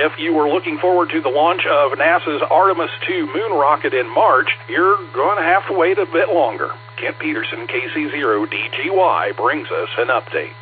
If you were looking forward to the launch of NASA's Artemis 2 moon rocket in March, you're going to have to wait a bit longer. Kent Peterson, KC0DGY, brings us an update.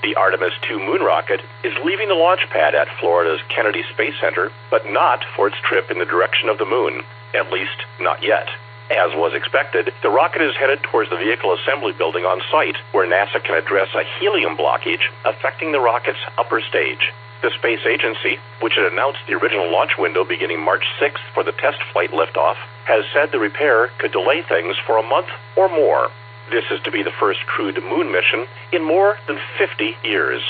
The Artemis 2 moon rocket is leaving the launch pad at Florida's Kennedy Space Center, but not for its trip in the direction of the moon, at least not yet. As was expected, the rocket is headed towards the vehicle assembly building on site, where NASA can address a helium blockage affecting the rocket's upper stage. The space agency, which had announced the original launch window beginning March 6th for the test flight liftoff, has said the repair could delay things for a month or more. This is to be the first crewed moon mission in more than 50 years.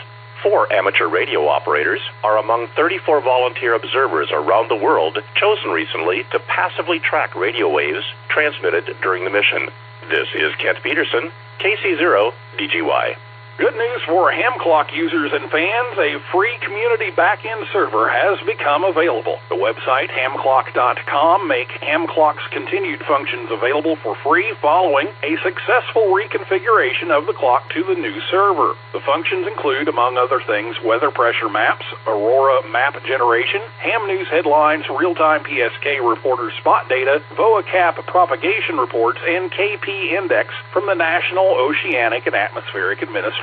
4 amateur radio operators are among 34 volunteer observers around the world chosen recently to passively track radio waves transmitted during the mission. This is Kent Peterson, KC0DGY. Good news for HamClock users and fans. A free community backend server has become available. The website, HamClock.com, make HamClock's continued functions available for free following a successful reconfiguration of the clock to the new server. The functions include, among other things, weather pressure maps, Aurora map generation, Ham News headlines, real-time PSK reporter spot data, VOACAP propagation reports, and KP index from the National Oceanic and Atmospheric Administration.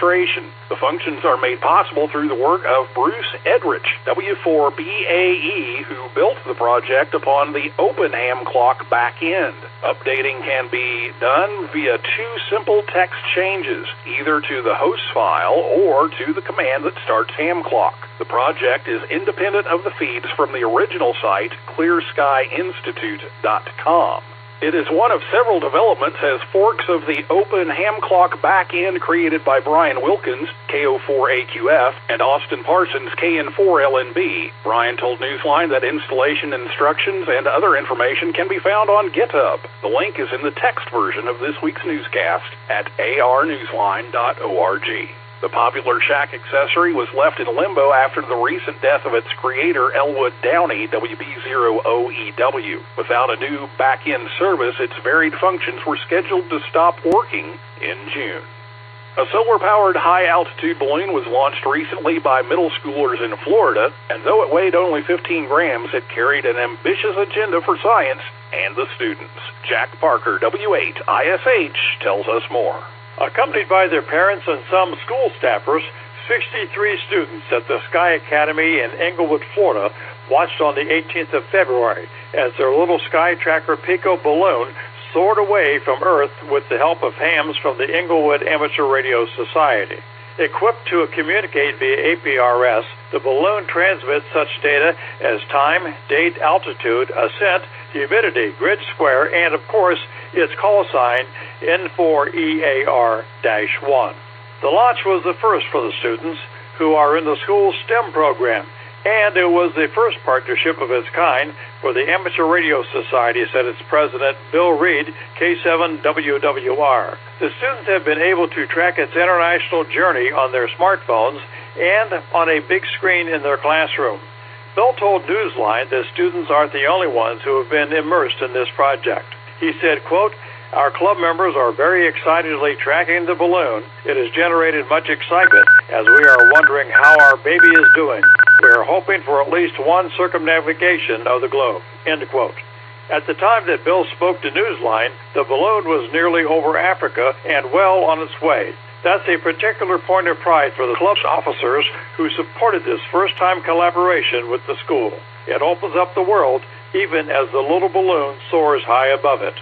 The functions are made possible through the work of Bruce Edrich, W4BAE, who built the project upon the Open HamClock backend. Updating can be done via 2 simple text changes, either to the host file or to the command that starts HamClock. The project is independent of the feeds from the original site, clearskyinstitute.com. It is one of several developments as forks of the Open HamClock backend created by Brian Wilkins, KO4AQF, and Austin Parsons, KN4LNB. Brian told Newsline that installation instructions and other information can be found on GitHub. The link is in the text version of this week's newscast at arnewsline.org. The popular shack accessory was left in limbo after the recent death of its creator, Elwood Downey, WB0OEW. Without a new back-end service, its varied functions were scheduled to stop working in June. A solar-powered high-altitude balloon was launched recently by middle schoolers in Florida, and though it weighed only 15 grams, it carried an ambitious agenda for science and the students. Jack Parker, W8ISH, tells us more. Accompanied by their parents and some school staffers, 63 students at the Sky Academy in Englewood, Florida, watched on the 18th of February as their little Sky Tracker Pico balloon soared away from Earth with the help of hams from the Englewood Amateur Radio Society. Equipped to communicate via APRS, the balloon transmits such data as time, date, altitude, ascent, humidity, grid square, and, of course, its call sign, N4EAR-1. The launch was the first for the students who are in the school's STEM program, and it was the first partnership of its kind for the Amateur Radio Society, said its president, Bill Reed, K7WWR. The students have been able to track its international journey on their smartphones and on a big screen in their classroom. Bill told Newsline that students aren't the only ones who have been immersed in this project. He said, quote, "Our club members are very excitedly tracking the balloon. It has generated much excitement as we are wondering how our baby is doing. We are hoping for at least one circumnavigation of the globe," end quote. At the time that Bill spoke to Newsline, the balloon was nearly over Africa and well on its way. That's a particular point of pride for the club's officers who supported this first-time collaboration with the school. It opens up the world even as the little balloon soars high above it.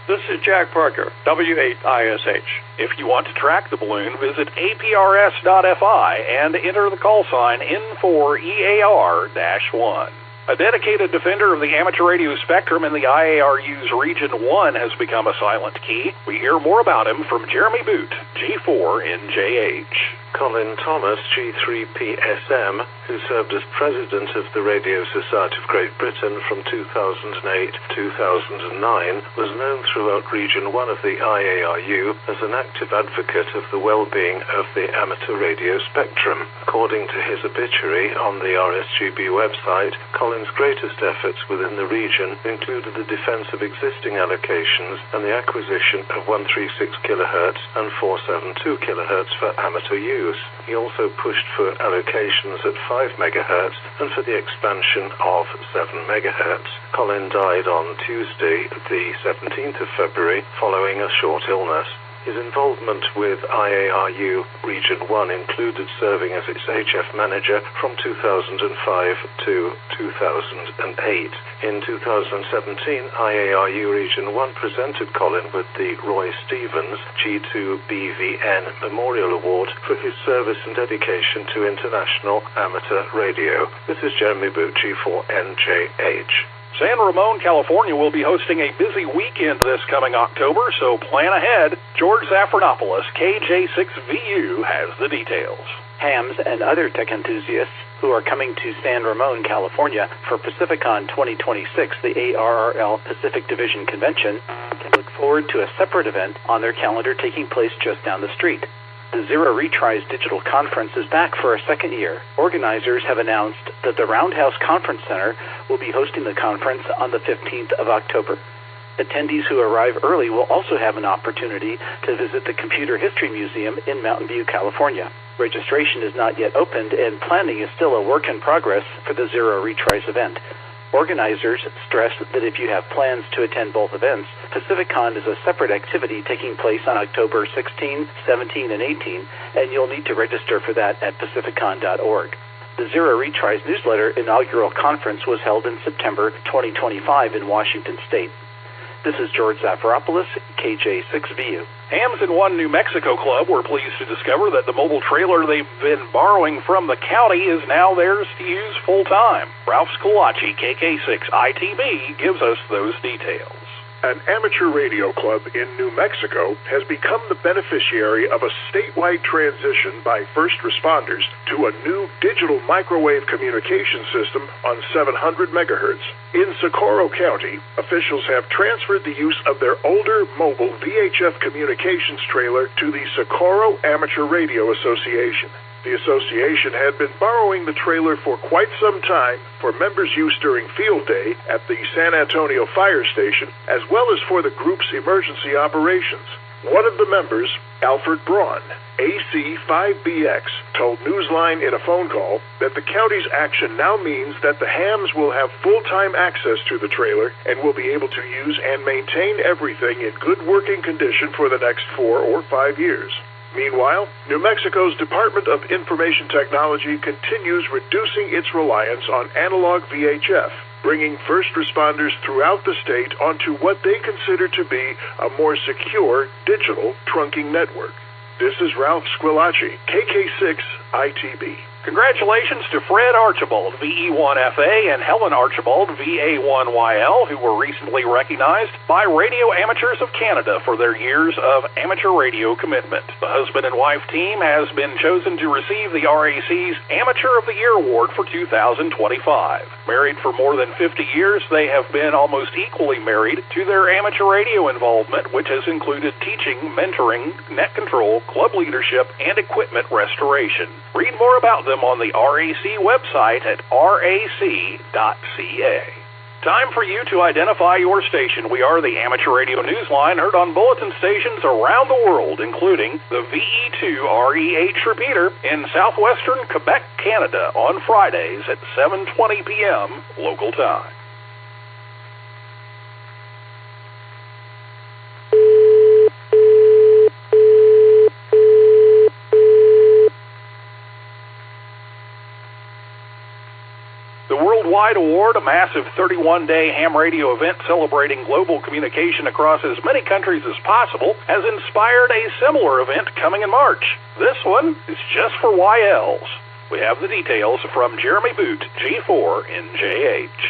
This is Jack Parker, W8ISH. If you want to track the balloon, visit aprs.fi and enter the call sign N4EAR-1. A dedicated defender of the amateur radio spectrum in the IARU's Region 1 has become a silent key. We hear more about him from Jeremy Boot, G4NJH. Colin Thomas, G3PSM, who served as president of the Radio Society of Great Britain from 2008 to 2009, was known throughout Region 1 of the IARU as an active advocate of the well-being of the amateur radio spectrum. According to his obituary on the RSGB website, Colin's greatest efforts within the region included the defense of existing allocations and the acquisition of 136 kHz and 472 kHz for amateur use. use. He also pushed for allocations at 5 MHz and for the expansion of 7 MHz. Colin died on Tuesday, the 17th of February, following a short illness. His involvement with IARU Region 1 included serving as its HF manager from 2005 to 2008. In 2017, IARU Region 1 presented Colin with the Roy Stevens G2BVN Memorial Award for his service and dedication to international amateur radio. This is Jeremy Bucci for NJH. San Ramon, California will be hosting a busy weekend this coming October, so plan ahead. George Zafranopoulos, KJ6VU, has the details. Hams and other tech enthusiasts who are coming to San Ramon, California for Pacificon 2026, the ARRL Pacific Division Convention, can look forward to a separate event on their calendar taking place just down the street. The Zero Retries Digital Conference is back for a second year. Organizers have announced that the Roundhouse Conference Center will be hosting the conference on the 15th of October. Attendees who arrive early will also have an opportunity to visit the Computer History Museum in Mountain View, California. Registration is not yet opened, and planning is still a work in progress for the Zero Retries event. Organizers stress that if you have plans to attend both events, Pacificon is a separate activity taking place on October 16, 17, and 18, and you'll need to register for that at pacificon.org. The Zero Retries newsletter inaugural conference was held in September 2025 in Washington State. This is George Zafranopoulos, KJ6VU. Hams in One New Mexico Club were pleased to discover that the mobile trailer they've been borrowing from the county is now theirs to use full-time. Ralph Squillaci, KK6ITB, gives us those details. An amateur radio club in New Mexico has become the beneficiary of a statewide transition by first responders to a new digital microwave communication system on 700 megahertz. In Socorro County, officials have transferred the use of their older mobile VHF communications trailer to the Socorro Amateur Radio Association. The association had been borrowing the trailer for quite some time for members' use during field day at the San Antonio Fire Station, as well as for the group's emergency operations. One of the members, Alfred Braun, AC5BX, told Newsline in a phone call that the county's action now means that the Hams will have full-time access to the trailer and will be able to use and maintain everything in good working condition for the next 4 or 5 years. Meanwhile, New Mexico's Department of Information Technology continues reducing its reliance on analog VHF, bringing first responders throughout the state onto what they consider to be a more secure digital trunking network. This is Ralph Squillaci, KK6ITB. Congratulations to Fred Archibald, VE1FA, and Helen Archibald, VA1YL, who were recently recognized by Radio Amateurs of Canada for their years of amateur radio commitment. The husband and wife team has been chosen to receive the RAC's Amateur of the Year Award for 2025. Married for more than 50 years, they have been almost equally married to their amateur radio involvement, which has included teaching, mentoring, net control, club leadership, and equipment restoration. Read more about them on the RAC website at rac.ca. Time for you to identify your station. We are the Amateur Radio Newsline, heard on bulletin stations around the world, including the VE2 REH repeater in southwestern Quebec, Canada, on Fridays at 7:20 p.m. local time. The Worldwide Award, a massive 31-day ham radio event celebrating global communication across as many countries as possible, has inspired a similar event coming in March. This one is just for YLs. We have the details from Jeremy Boot, G4NJH.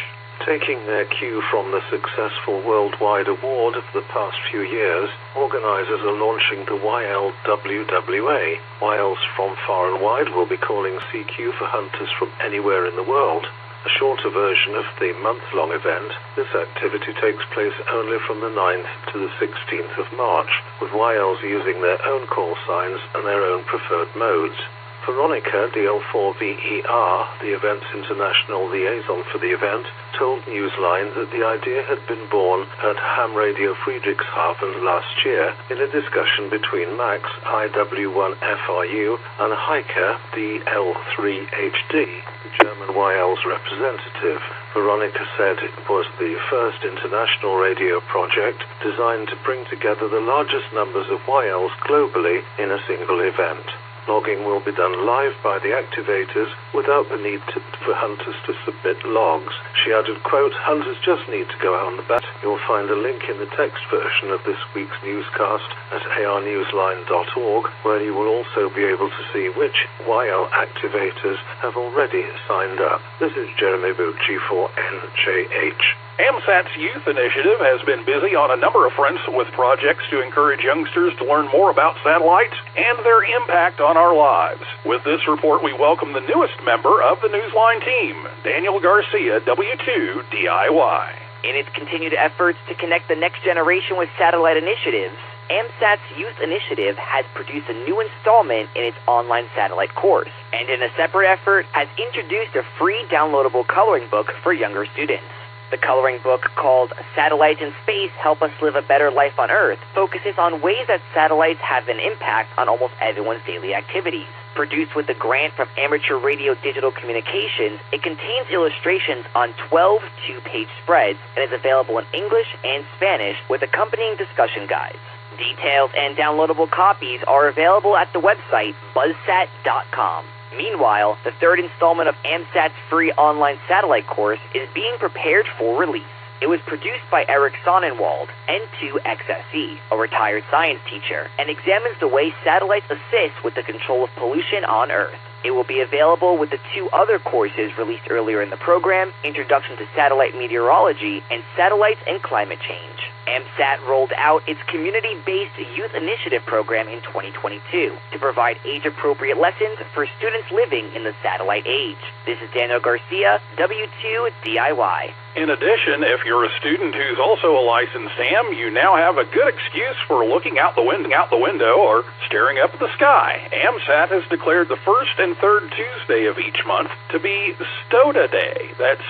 Taking their cue from the successful Worldwide Award of the past few years, organizers are launching the YLWWA. YLs from far and wide will be calling CQ for hunters from anywhere in the world. A shorter version of the month-long event, this activity takes place only from the 9th to the 16th of March, with YLs using their own call signs and their own preferred modes. Veronica, DL4VER, the event's international liaison for the event, told Newsline that the idea had been born at Ham Radio Friedrichshafen last year in a discussion between Max, IW1FRU, and Heike, DL3HD, the German YL's representative. Veronica said it was the first international radio project designed to bring together the largest numbers of YLs globally in a single event. Logging will be done live by the activators without the need for hunters to submit logs. She added, quote, "Hunters just need to go out on the bat." You'll find a link in the text version of this week's newscast at arnewsline.org, where you will also be able to see which YL activators have already signed up. This is Jeremy Bucci for NJH. AMSAT's Youth Initiative has been busy on a number of fronts with projects to encourage youngsters to learn more about satellites and their impact on our lives. With this report, we welcome the newest member of the Newsline team, Daniel Garcia, W2DIY. In its continued efforts to connect the next generation with satellite initiatives, AMSAT's Youth Initiative has produced a new installment in its online satellite course, and in a separate effort has introduced a free downloadable coloring book for younger students. The coloring book, called Satellites in Space Help Us Live a Better Life on Earth, focuses on ways that satellites have an impact on almost everyone's daily activities. Produced with a grant from Amateur Radio Digital Communications, it contains illustrations on 12 two-page spreads and is available in English and Spanish with accompanying discussion guides. Details and downloadable copies are available at the website buzzsat.com. Meanwhile, the third installment of AMSAT's free online satellite course is being prepared for release. It was produced by Eric Sonnenwald, N2XSE, a retired science teacher, and examines the way satellites assist with the control of pollution on Earth. It will be available with the two other courses released earlier in the program, Introduction to Satellite Meteorology and Satellites and Climate Change. AMSAT rolled out its community-based youth initiative program in 2022 to provide age-appropriate lessons for students living in the satellite age. This is Daniel Garcia, W2DIY. In addition, if you're a student who's also a licensed ham, you now have a good excuse for looking out the window or staring up at the sky. AMSAT has declared the first and third Tuesday of each month to be STOTA Day. That's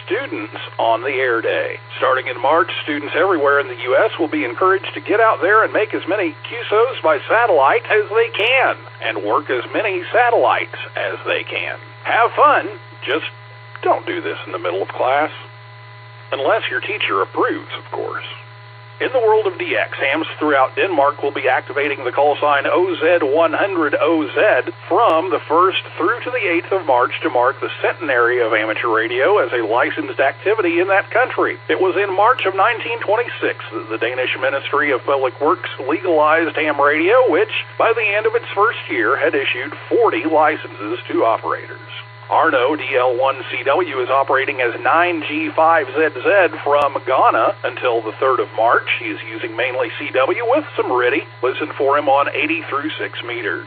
Students on the Air Day. Starting in March, students everywhere in the U.S. will be encouraged to get out there and make as many QSOs by satellite as they can and work as many satellites as they can. Have fun, just don't do this in the middle of class. Unless your teacher approves, of course. In the world of DX, hams throughout Denmark will be activating the call sign OZ100OZ from the 1st through to the 8th of March to mark the centenary of amateur radio as a licensed activity in that country. It was in March of 1926 that the Danish Ministry of Public Works legalized ham radio, which, by the end of its first year, had issued 40 licenses to operators. Arno DL1CW is operating as 9G5ZZ from Ghana until the 3rd of March. He is using mainly CW with some RTTY. Listen for him on 80 through 6 meters.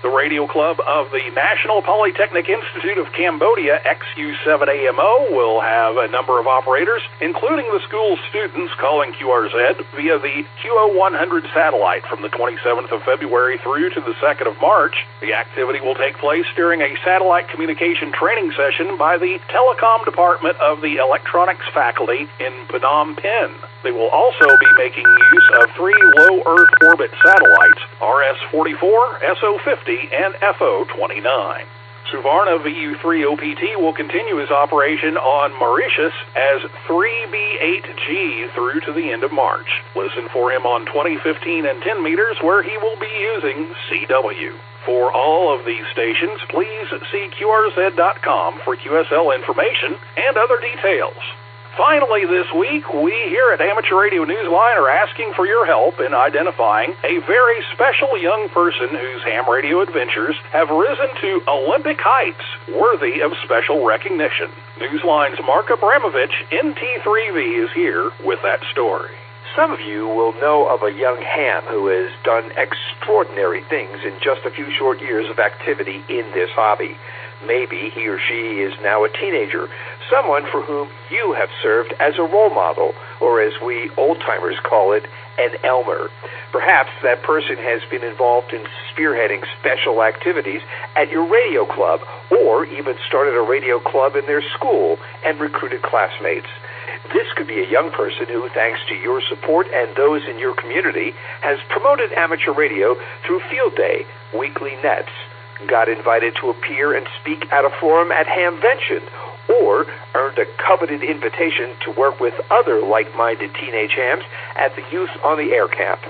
The radio club of the National Polytechnic Institute of Cambodia, XU7AMO, will have a number of operators, including the school's students calling QRZ via the QO100 satellite from the 27th of February through to the 2nd of March. The activity will take place during a satellite communication training session by the Telecom Department of the Electronics Faculty in Phnom Penh. They will also be making use of 3 low Earth orbit satellites, RS-44, SO-50, and FO-29. Suvarna VU3OPT will continue his operation on Mauritius as 3B8G through to the end of March. Listen for him on 20, 15, and 10 meters where he will be using CW. For all of these stations, please see QRZ.com for QSL information and other details. Finally this week, we here at Amateur Radio Newsline are asking for your help in identifying a very special young person whose ham radio adventures have risen to Olympic heights worthy of special recognition. Newsline's Mark Abramovich, NT3V, is here with that story. Some of you will know of a young ham who has done extraordinary things in just a few short years of activity in this hobby. Maybe he or she is now a teenager, someone for whom you have served as a role model, or as we old-timers call it, an Elmer. Perhaps that person has been involved in spearheading special activities at your radio club, or even started a radio club in their school and recruited classmates. This could be a young person who, thanks to your support and those in your community, has promoted amateur radio through Field Day, weekly nets, got invited to appear and speak at a forum at Hamvention, or earned a coveted invitation to work with other like-minded teenage hams at the Youth on the Air camp.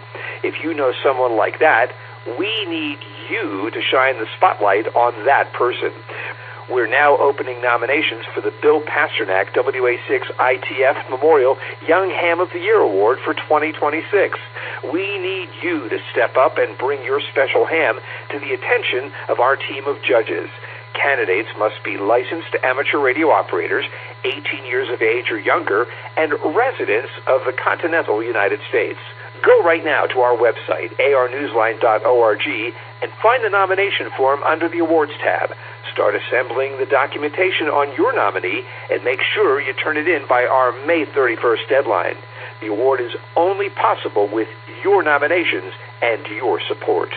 If you know someone like that, we need you to shine the spotlight on that person. We're now opening nominations for the Bill Pasternak WA6 ITF Memorial Young Ham of the Year Award for 2026. We need you to step up and bring your special ham to the attention of our team of judges. Candidates must be licensed amateur radio operators, 18 years of age or younger, and residents of the continental United States. Go right now to our website, arnewsline.org, and find the nomination form under the Awards tab. Start assembling the documentation on your nominee and make sure you turn it in by our May 31st deadline. The award is only possible with your nominations and your support.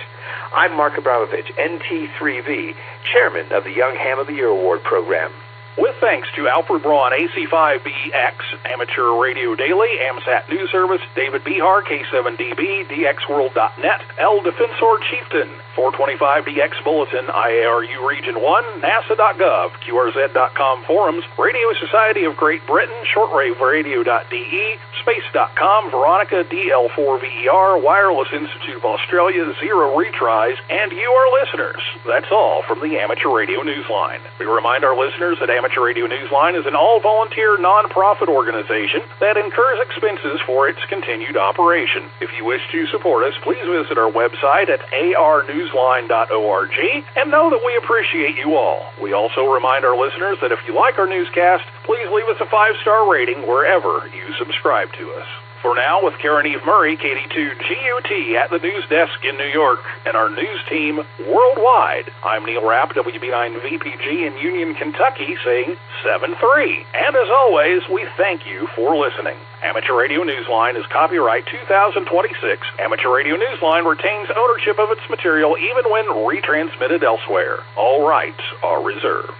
I'm Mark Abramovich, NT3V, Chairman of the Young Ham of the Year Award Program. With thanks to Alfred Braun, AC5BX, Amateur Radio Daily, AMSAT News Service, David Behar, K7DB, DXWorld.net, El Defensor Chieftain, 425DX Bulletin, IARU Region 1, NASA.gov, QRZ.com Forums, Radio Society of Great Britain, ShortWaveRadio.de, Space.com, Veronica, DL4VER, Wireless Institute of Australia, Zero Retries, and you, our listeners. That's all from the Amateur Radio Newsline. We remind our listeners that Amateur Radio Newsline is an all-volunteer, non-profit organization that incurs expenses for its continued operation. If you wish to support us, please visit our website at arnewsline.org and know that we appreciate you all. We also remind our listeners that if you like our newscast, please leave us a 5-star rating wherever you subscribe to us. For now, with Karen Eve Murray, KD2GUT at the news desk in New York, and our news team worldwide, I'm Neil Rapp, WB9VPG in Union, Kentucky, saying 7-3. And as always, we thank you for listening. Amateur Radio Newsline is copyright 2026. Amateur Radio Newsline retains ownership of its material even when retransmitted elsewhere. All rights are reserved.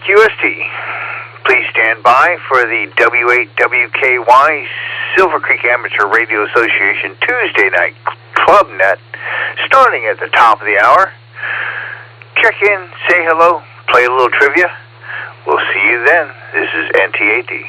QST, please stand by for the W8WKY Silvercreek Amateur Radio Association Tuesday night club net starting at the top of the hour. Check in, say hello, play a little trivia. We'll see you then. This is NTAD.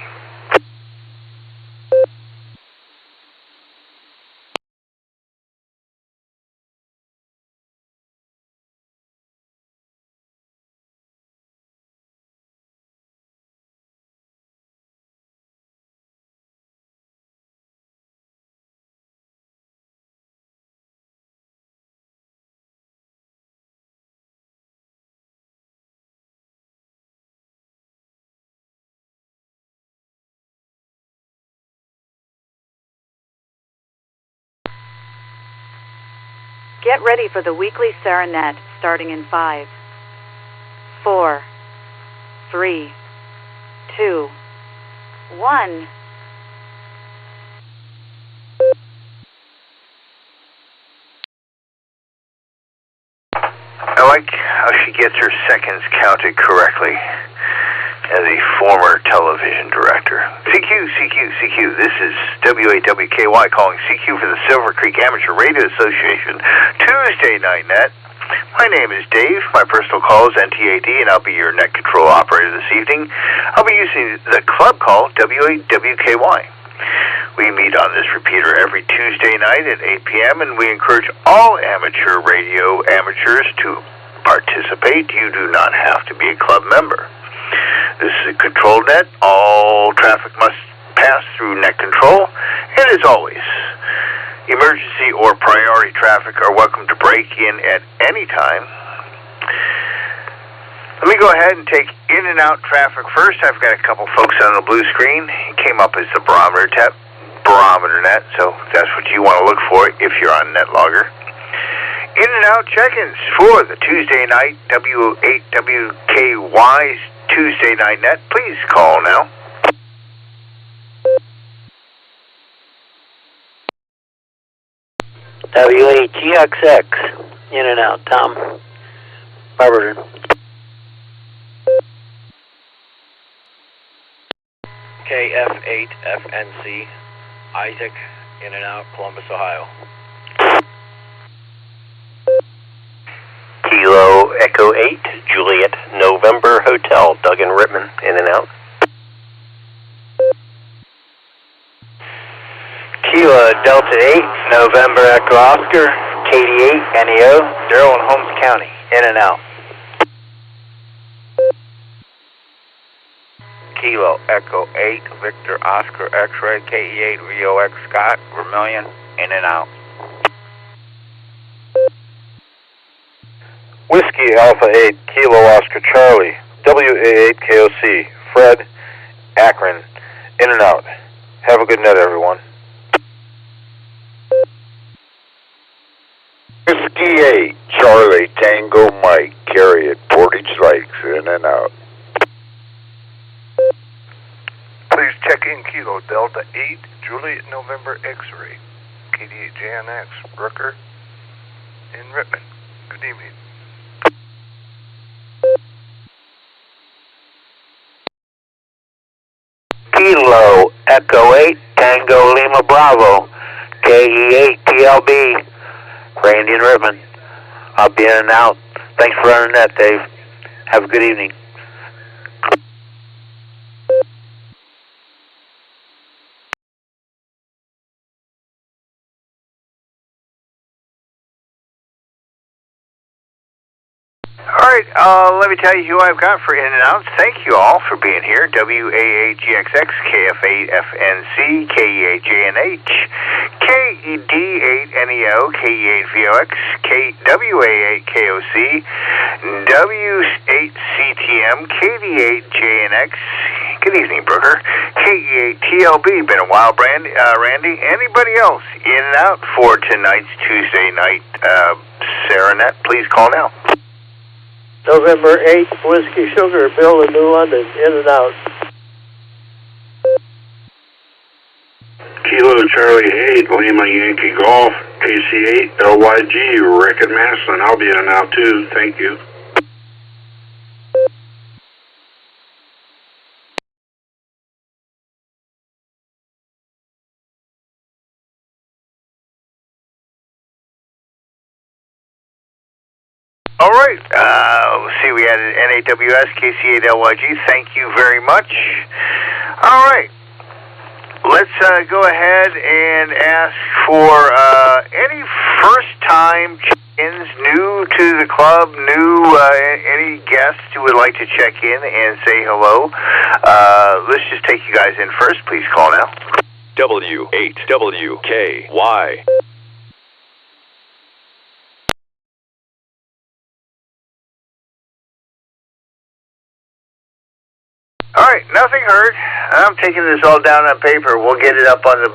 Get ready for the weekly Serenet starting in 5, 4, 3, 2, 1. I like how she gets her seconds counted correctly as a former television director. CQ. This is W8WKY calling CQ for the Silvercreek Amateur Radio Association Tuesday night net. My name is Dave. My personal call is NTAD, and I'll be your net control operator this evening. I'll be using the club call W8WKY. We meet on this repeater every Tuesday night at 8 p.m., and we encourage all amateur radio amateurs to participate. You do not have to be a club member. This is a control net. All traffic must pass through net control. And as always, emergency or priority traffic are welcome to break in at any time. Let me go ahead and take in and out traffic first. I've got a couple folks on the blue screen. It came up as the barometer net, so that's what you want to look for if you're on NetLogger. In and out check-ins for the Tuesday night W8WKY's Tuesday Night Net. Please call now. W8GXX, in and out, Tom. Barberton. KF8FNC, Isaac, in and out, Columbus, Ohio. Kilo Echo 8, Juliet, November Hotel, Duggan Rittman, in and out. Kilo Delta 8, November Echo Oscar, KD8, NEO, Darrell and Holmes County, in and out. Kilo Echo 8, Victor Oscar X-Ray, KE8, VOX Scott, Vermilion, in and out. Whiskey Alpha 8, Kilo Oscar Charlie, WA8 KOC, Fred, Akron, in and out. Have a good night, everyone. Whiskey 8, Charlie, Tango Mike, Carry it, Portage Lakes, in and out. Please check in Kilo Delta 8, Juliet November X-Ray, KD8 JNX, Brooker, in Rittman. Good evening. Kilo Echo 8, Tango Lima Bravo, KE8 TLB, Randy and Rittman. I'll be in and out. Thanks for running that, Dave. Have a good evening. Let me tell you who I've got for in and outs. Thank you all for being here. WA8GXX, KF8FNC, KE8JNH, KED8NEO, KE8VOX, WA8KOC, W8CTM, KD8JNX. Good evening, Brooker. KE8TLB. Been a while, Randy. Anybody else in and out for tonight's Tuesday night Serenet? Please call now. November 8th, Whiskey Sugar, Bill in New London, in and out. Kilo Charlie 8, Lima Yankee Golf, KC8, LYG, Rick and Maslin. I'll be in and out too, thank you. All right, let's see, we added NAWS, KC8, LYG. Thank you very much. All right, let's go ahead and ask for any first-time check-ins, new to the club, any guests who would like to check in and say hello. Let's just take you guys in first. Please call now. W8WKY. All right, nothing heard. I'm taking this all down on paper. We'll get it up on the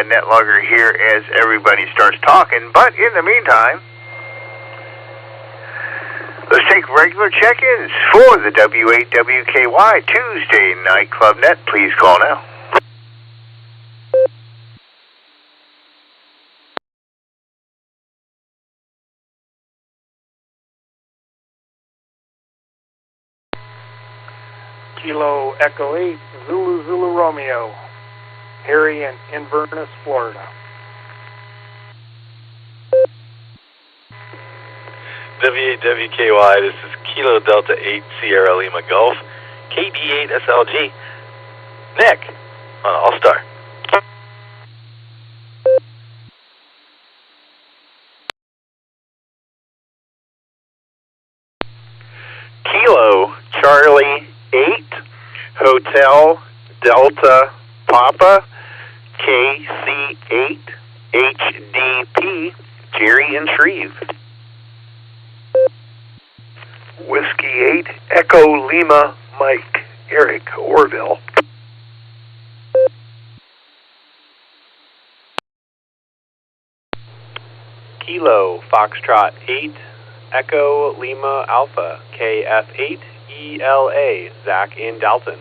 net logger here as everybody starts talking. But in the meantime, let's take regular check-ins for the W8WKY Tuesday Night Club Net. Please call now. Kilo Echo 8, Zulu Romeo, Harry in Inverness, Florida. W8WKY, this is Kilo Delta 8, Sierra Lima Golf, KD8 SLG, Nick on Allstar. Kilo Charlie 8, Hotel Delta Papa, KC8 HDP, Jerry and Shreve. Whiskey 8, Echo Lima Mike, Eric, Orville. Kilo Foxtrot 8 Echo Lima Alpha KF8 ELA, Zach in Dalton.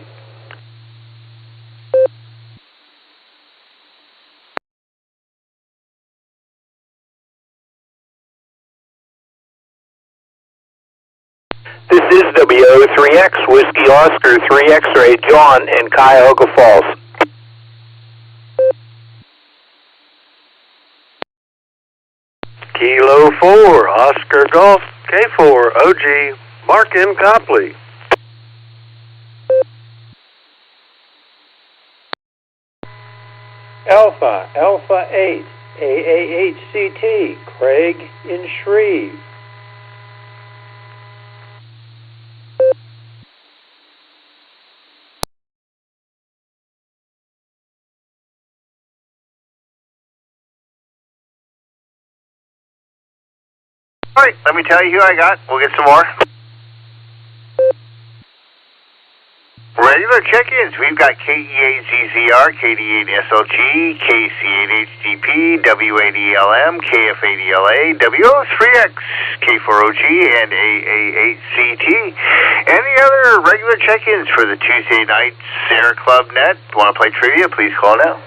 This is WO3X, Whiskey Oscar 3 X-Ray, John in Cuyahoga Falls. Kilo 4, Oscar Golf, K4, OG, Mark in Copley. Alpha 8, AAHCT, Craig in Shreve. All right, let me tell you who I got. We'll get some more. Regular check-ins. We've got KE8ZZR, KD8SLG, KC8HDP, W8ELM, KF8ELA, WO3X, K4OG, and AA8CT. Any other regular check-ins for the Tuesday night Sarah Club Net? Want to play trivia? Please call now.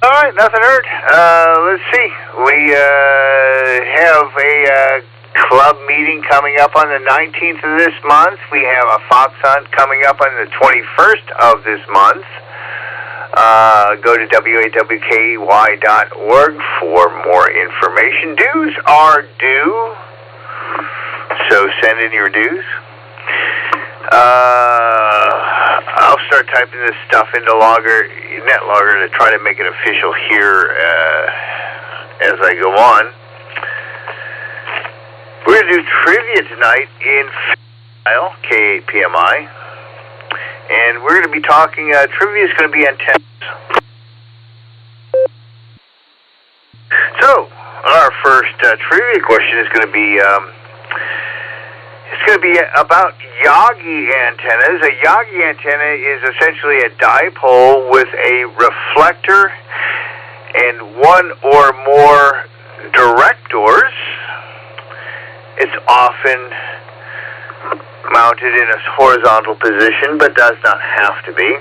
All right, nothing heard. Let's see. We have a club meeting coming up on the 19th of this month. We have a fox hunt coming up on the 21st of this month. Go to wawky.org for more information. Dues are due, so send in your dues. I'll start typing this stuff into NetLogger to try to make it official here as I go on. We're going to do trivia tonight in file, K8PMI. And we're going to be talking, trivia is going to be antennas. So, our first trivia question is going to be, it's going to be about Yagi antennas. A Yagi antenna is essentially a dipole with a reflector and one or more directors. It's often mounted in a horizontal position, but does not have to be.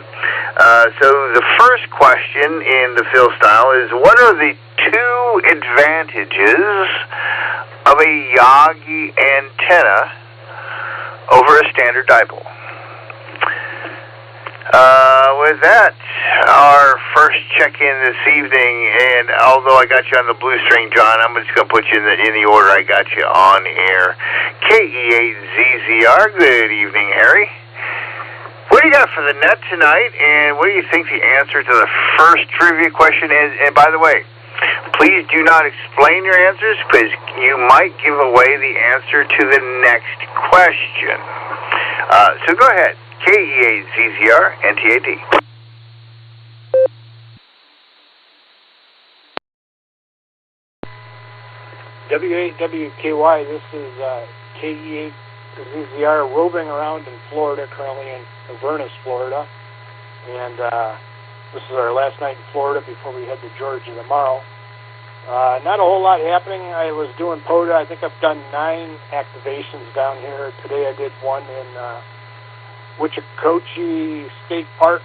So the first question in the fill style is, what are the two advantages of a Yagi antenna over a standard dipole? With that, our first check-in this evening, and although I got you on the blue string, John, I'm just going to put you in the order I got you on air. KE8ZZR, good evening, Harry. What do you got for the net tonight, and what do you think the answer to the first trivia question is? And by the way, please do not explain your answers, because you might give away the answer to the next question. So go ahead. KE8ZZR, NTAD. W8WKY, this is KE8ZZR roving around in Florida, currently in Avernus, Florida. And this is our last night in Florida before we head to Georgia tomorrow. Not a whole lot happening. I was doing POTA. I think I've done 9 activations down here. Today I did one in Wichikoche State Park,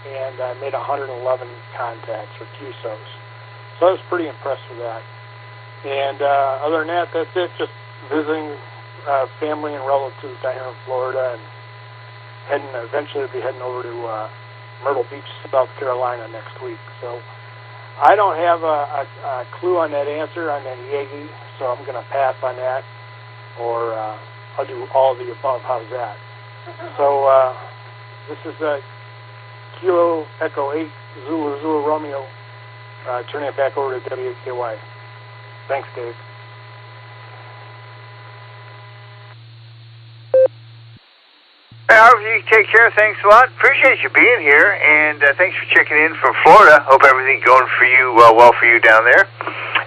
and I made 111 contacts or QSOs. So I was pretty impressed with that. And other than that, that's it. Just visiting family and relatives down here in Florida, and eventually be heading over to Myrtle Beach, South Carolina next week. So I don't have a clue on that answer on that Yagi, so I'm going to pass on that, or I'll do all of the above. How's that? So this is Kilo Echo 8 Zulu Romeo. Turning it back over to W8KY. Thanks, Dave. You take care. Thanks a lot. Appreciate you being here, and thanks for checking in from Florida. Hope everything's going for you well for you down there.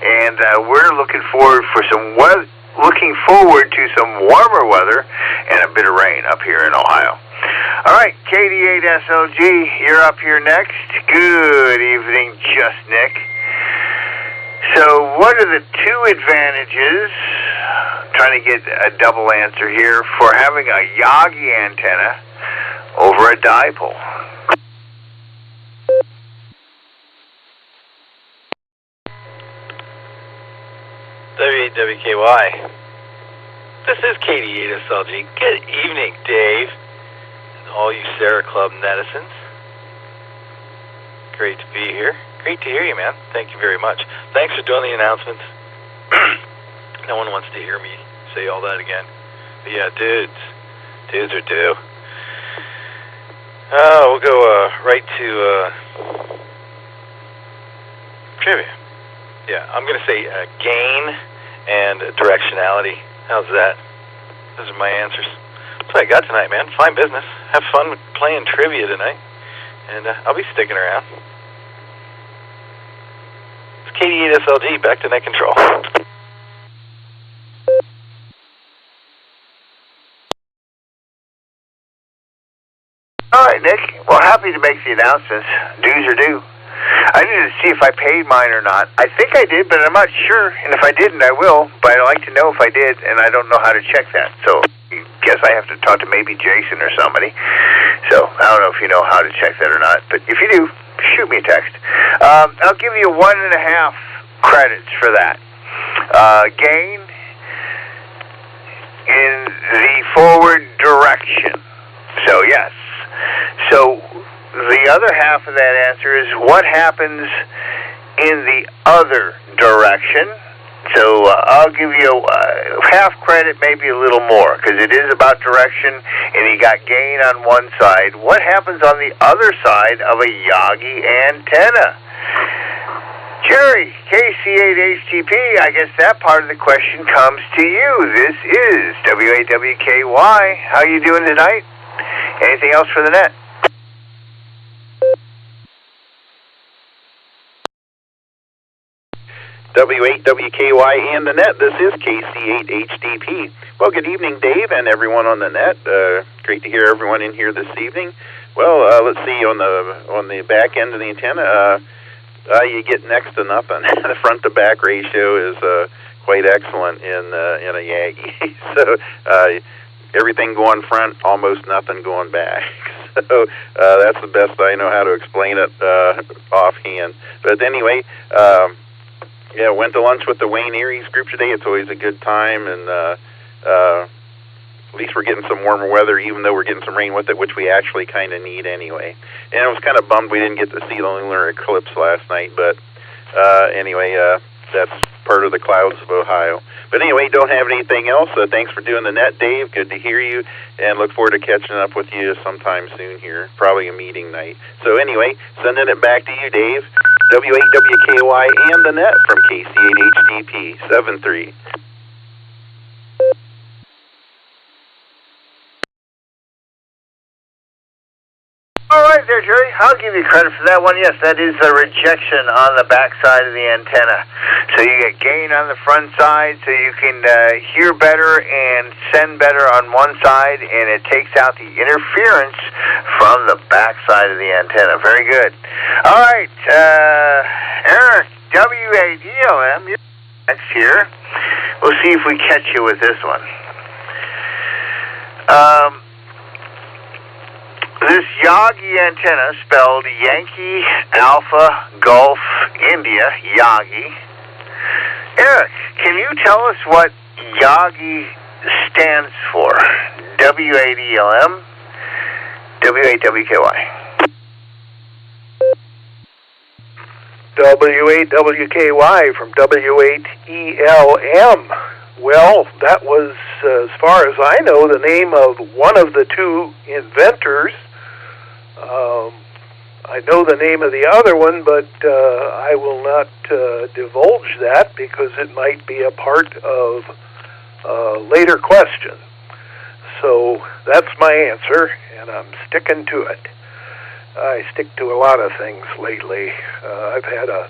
and we're looking forward to some warmer weather and a bit of rain up here in Ohio. All right, KD8SLG, you're up here next. Good evening, Just Nick. So what are the two advantages, trying to get a double answer here, for having a Yagi antenna over a dipole? WKY. This is KD8SLG. Good evening, Dave. And all you Sarah Club netizens. Great to be here. Great to hear you, man. Thank you very much. Thanks for doing the announcements. No one wants to hear me say all that again. But yeah, dudes are due. We'll go right to trivia. Yeah, I'm going to say gain and directionality. How's that? Those are my answers. That's what I got tonight, man. Fine business. Have fun with playing trivia tonight. And I'll be sticking around. It's KD8SLG, back to net control. All right, Nick. Well, happy to make the announcements. Dues are due. I need to see if I paid mine or not. I think I did, but I'm not sure. And if I didn't, I will. But I'd like to know if I did, and I don't know how to check that. So I guess I have to talk to maybe Jason or somebody. So I don't know if you know how to check that or not. But if you do, shoot me a text. I'll give you 1.5 credits for that. Gain in the forward direction. So yes. So the other half of that answer is what happens in the other direction. So I'll give you half credit, maybe a little more, because it is about direction, and you got gain on one side. What happens on the other side of a Yagi antenna? Jerry, KC8HTP, I guess that part of the question comes to you. This is WAWKY. How you doing tonight? Anything else for the net? W8WKY and the net. This is KC8HDP. Well, good evening, Dave, and everyone on the net. Great to hear everyone in here this evening. Well, let's see, on the back end of the antenna, you get next to nothing. The front to back ratio is quite excellent in a Yagi. So everything going front, almost nothing going back. So that's the best I know how to explain it offhand. But anyway. Yeah, went to lunch with the Wayne Erie's group today. It's always a good time, and at least we're getting some warmer weather, even though we're getting some rain with it, which we actually kind of need anyway. And I was kind of bummed we didn't get to see the lunar eclipse last night, but anyway, that's part of the clouds of Ohio. But anyway, don't have anything else. Thanks for doing the net, Dave. Good to hear you, and look forward to catching up with you sometime soon here, probably a meeting night. So anyway, sending it back to you, Dave. W8WKY and the net from KC8HDP 73. All right there, Jerry. I'll give you credit for that one. Yes, that is the rejection on the back side of the antenna. So you get gain on the front side, so you can hear better and send better on one side, and it takes out the interference from the back side of the antenna. Very good. All right, Eric, W8ELM, you're next here. We'll see if we catch you with this one. This Yagi antenna, spelled Yankee, Alpha, Golf, India, Yagi. Eric, can you tell us what Yagi stands for? W8ELM, W8WKY. W8WKY from W8ELM. Well, that was, as far as I know, the name of one of the two inventors. I know the name of the other one, but I will not divulge that because it might be a part of a later question. So that's my answer, and I'm sticking to it. I stick to a lot of things lately. I've had a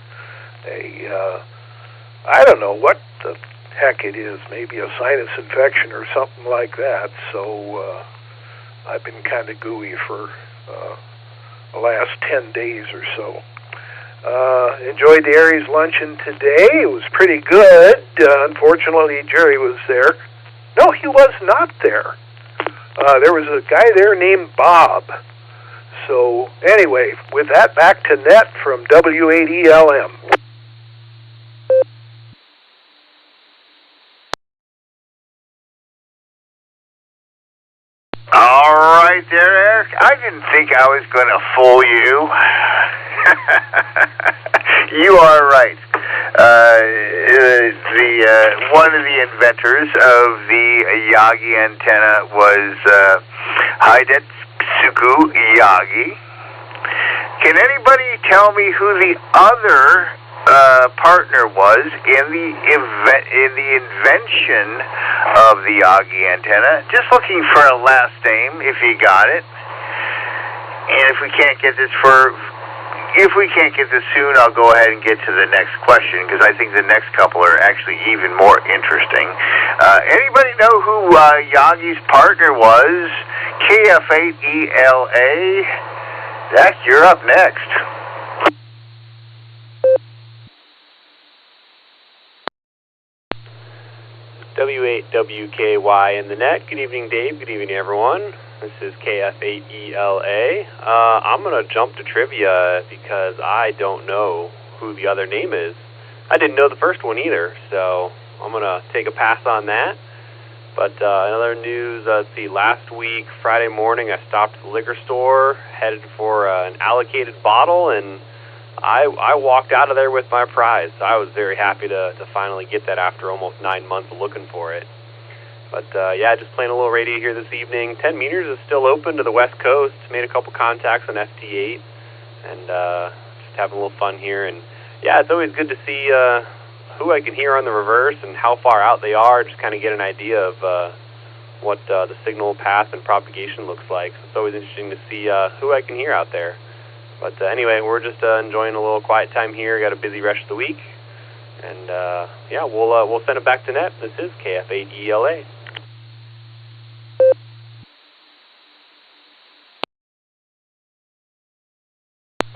I don't know what the heck it is, maybe a sinus infection or something like that. So I've been kind of gooey for the last 10 days or so. Enjoyed the Aries luncheon today. It was pretty good. Unfortunately, Jerry was there. No, he was not there. There was a guy there named Bob. So anyway, with that, back to net from W8ELM. All right there, Eric. I didn't think I was going to fool you. You are right. One of the inventors of the Yagi antenna was Hidetsugu Yagi. Can anybody tell me who the other partner was in the invention of the Yagi antenna? Just looking for a last name, if you got it. And if we can't get this soon, I'll go ahead and get to the next question, because I think the next couple are actually even more interesting. Anybody know who Yagi's partner was? KF8ELA. Zach, you're up next. W8WKY in the net. Good evening, Dave. Good evening, everyone. This is KF8ELA. I'm going to jump to trivia because I don't know who the other name is. I didn't know the first one either, so I'm going to take a pass on that. But in other news, let's see, last week, Friday morning, I stopped at the liquor store, headed for an allocated bottle, and I walked out of there with my prize. So I was very happy to finally get that after almost 9 months of looking for it. But yeah, just playing a little radio here this evening. 10 meters is still open to the West Coast. Made a couple contacts on FT8, and just having a little fun here. And yeah, it's always good to see who I can hear on the reverse and how far out they are. Just kind of get an idea of what the signal path and propagation looks like. So it's always interesting to see who I can hear out there. But anyway, we're just enjoying a little quiet time here. Got a busy rest of the week. And yeah, we'll send it back to net. This is KF8ELA.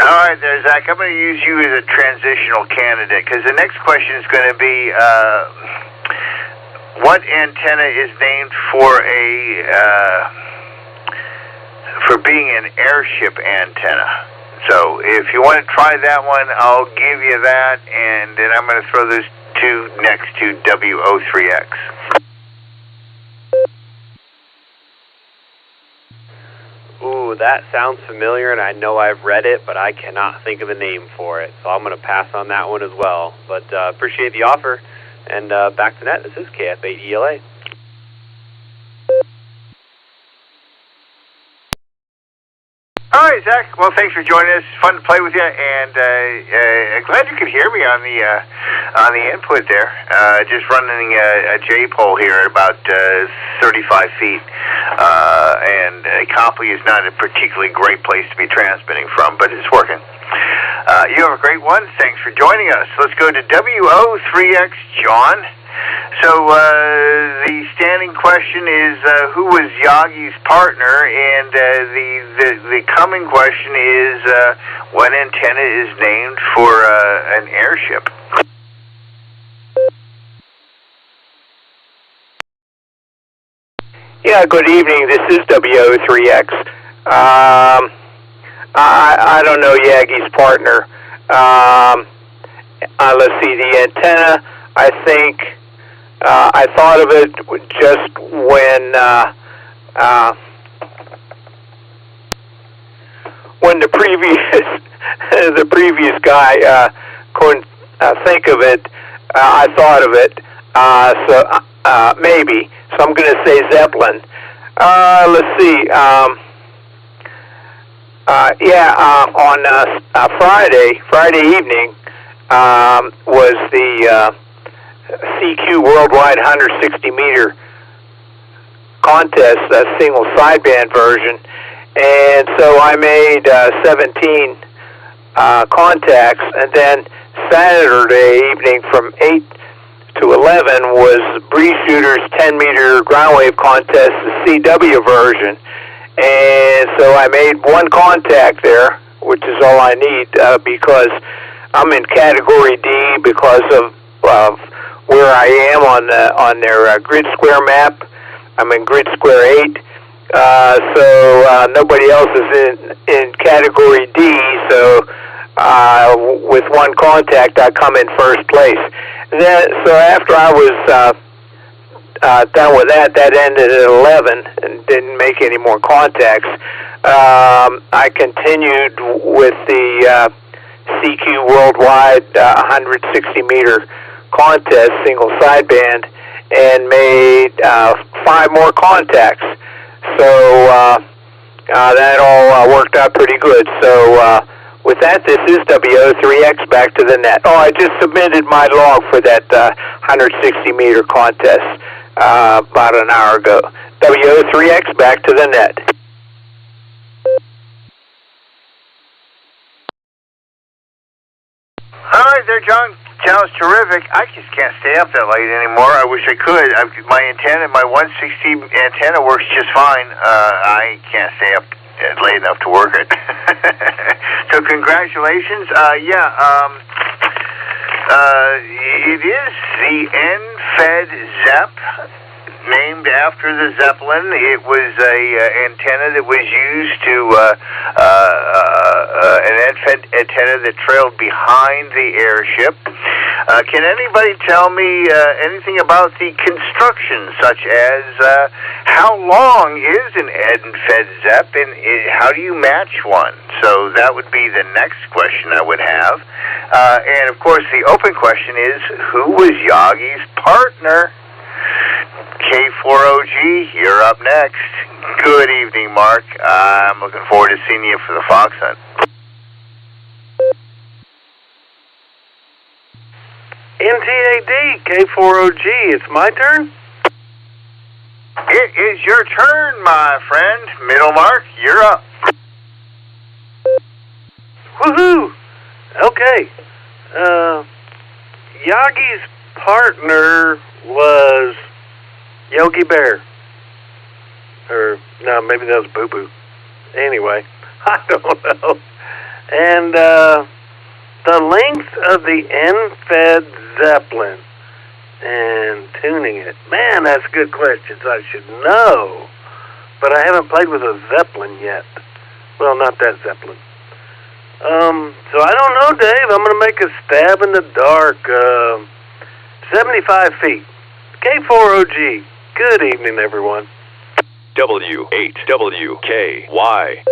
All right there, Zach. I'm going to use you as a transitional candidate, because the next question is going to be what antenna is named for being an airship antenna? So if you want to try that one, I'll give you that, and then I'm going to throw those two next to W03X. Ooh, that sounds familiar, and I know I've read it, but I cannot think of a name for it. So I'm going to pass on that one as well. But appreciate the offer, and back to net. This is KF8ELA. All right, Zach. Well, thanks for joining us. Fun to play with you, and glad you could hear me on the input there. Just running a J-pole here at about 35 feet, and Copley is not a particularly great place to be transmitting from, but it's working. You have a great one. Thanks for joining us. Let's go to W03X, John. So the standing question is who was Yagi's partner, and the coming question is what antenna is named for an airship? Yeah, good evening. This is W03X. I don't know Yagi's partner. Let's see, the antenna, I think... I thought of it just when the previous guy couldn't think of it. I thought of it, so maybe. So I'm going to say Zeppelin. Let's see. On Friday evening was the CQ Worldwide 160-meter contest, a single sideband version, and so I made 17 contacts, and then Saturday evening from 8 to 11 was Breeze Shooter's 10-meter ground wave contest, the CW version. And so I made one contact there, which is all I need, because I'm in Category D because of where I am on their grid square map. I'm in grid square 8. So nobody else is in Category D, so with one contact, I come in first place. So after I was done with that ended at 11 and didn't make any more contacts. I continued with the CQ Worldwide 160-meter contest, single sideband, and made 5 more contacts. So that all worked out pretty good. So with that, this is WO3X back to the net. Oh, I just submitted my log for that 160-meter contest about an hour ago. WO3X back to the net. All right there, John. Sounds terrific. I just can't stay up that late anymore. I wish I could. My antenna, my 160 antenna works just fine. I can't stay up late enough to work it. So congratulations. It is the N-Fed ZEP, named after the Zeppelin. It was a antenna that was used to an N-Fed antenna that trailed behind the airship. Can anybody tell me anything about the construction, such as how long is an N-Fed ZEP and how do you match one? So that would be the next question I would have. And of course, the open question is, who was Yagi's partner? K4OG, you're up next. Good evening, Mark. I'm looking forward to seeing you for the fox hunt. NTAD, K4OG, it's my turn? It is your turn, my friend. Middle Mark, you're up. Woohoo! Okay. Yagi's partner was Yogi Bear. Or, no, maybe that was Boo Boo. Anyway, I don't know. And the length of the N-Fed Zeppelin and tuning it. Man, that's good questions. I should know. But I haven't played with a Zeppelin yet. Well, not that Zeppelin. So I don't know, Dave. I'm going to make a stab in the dark. 75 feet. K4OG. Good evening, everyone. W8WKY.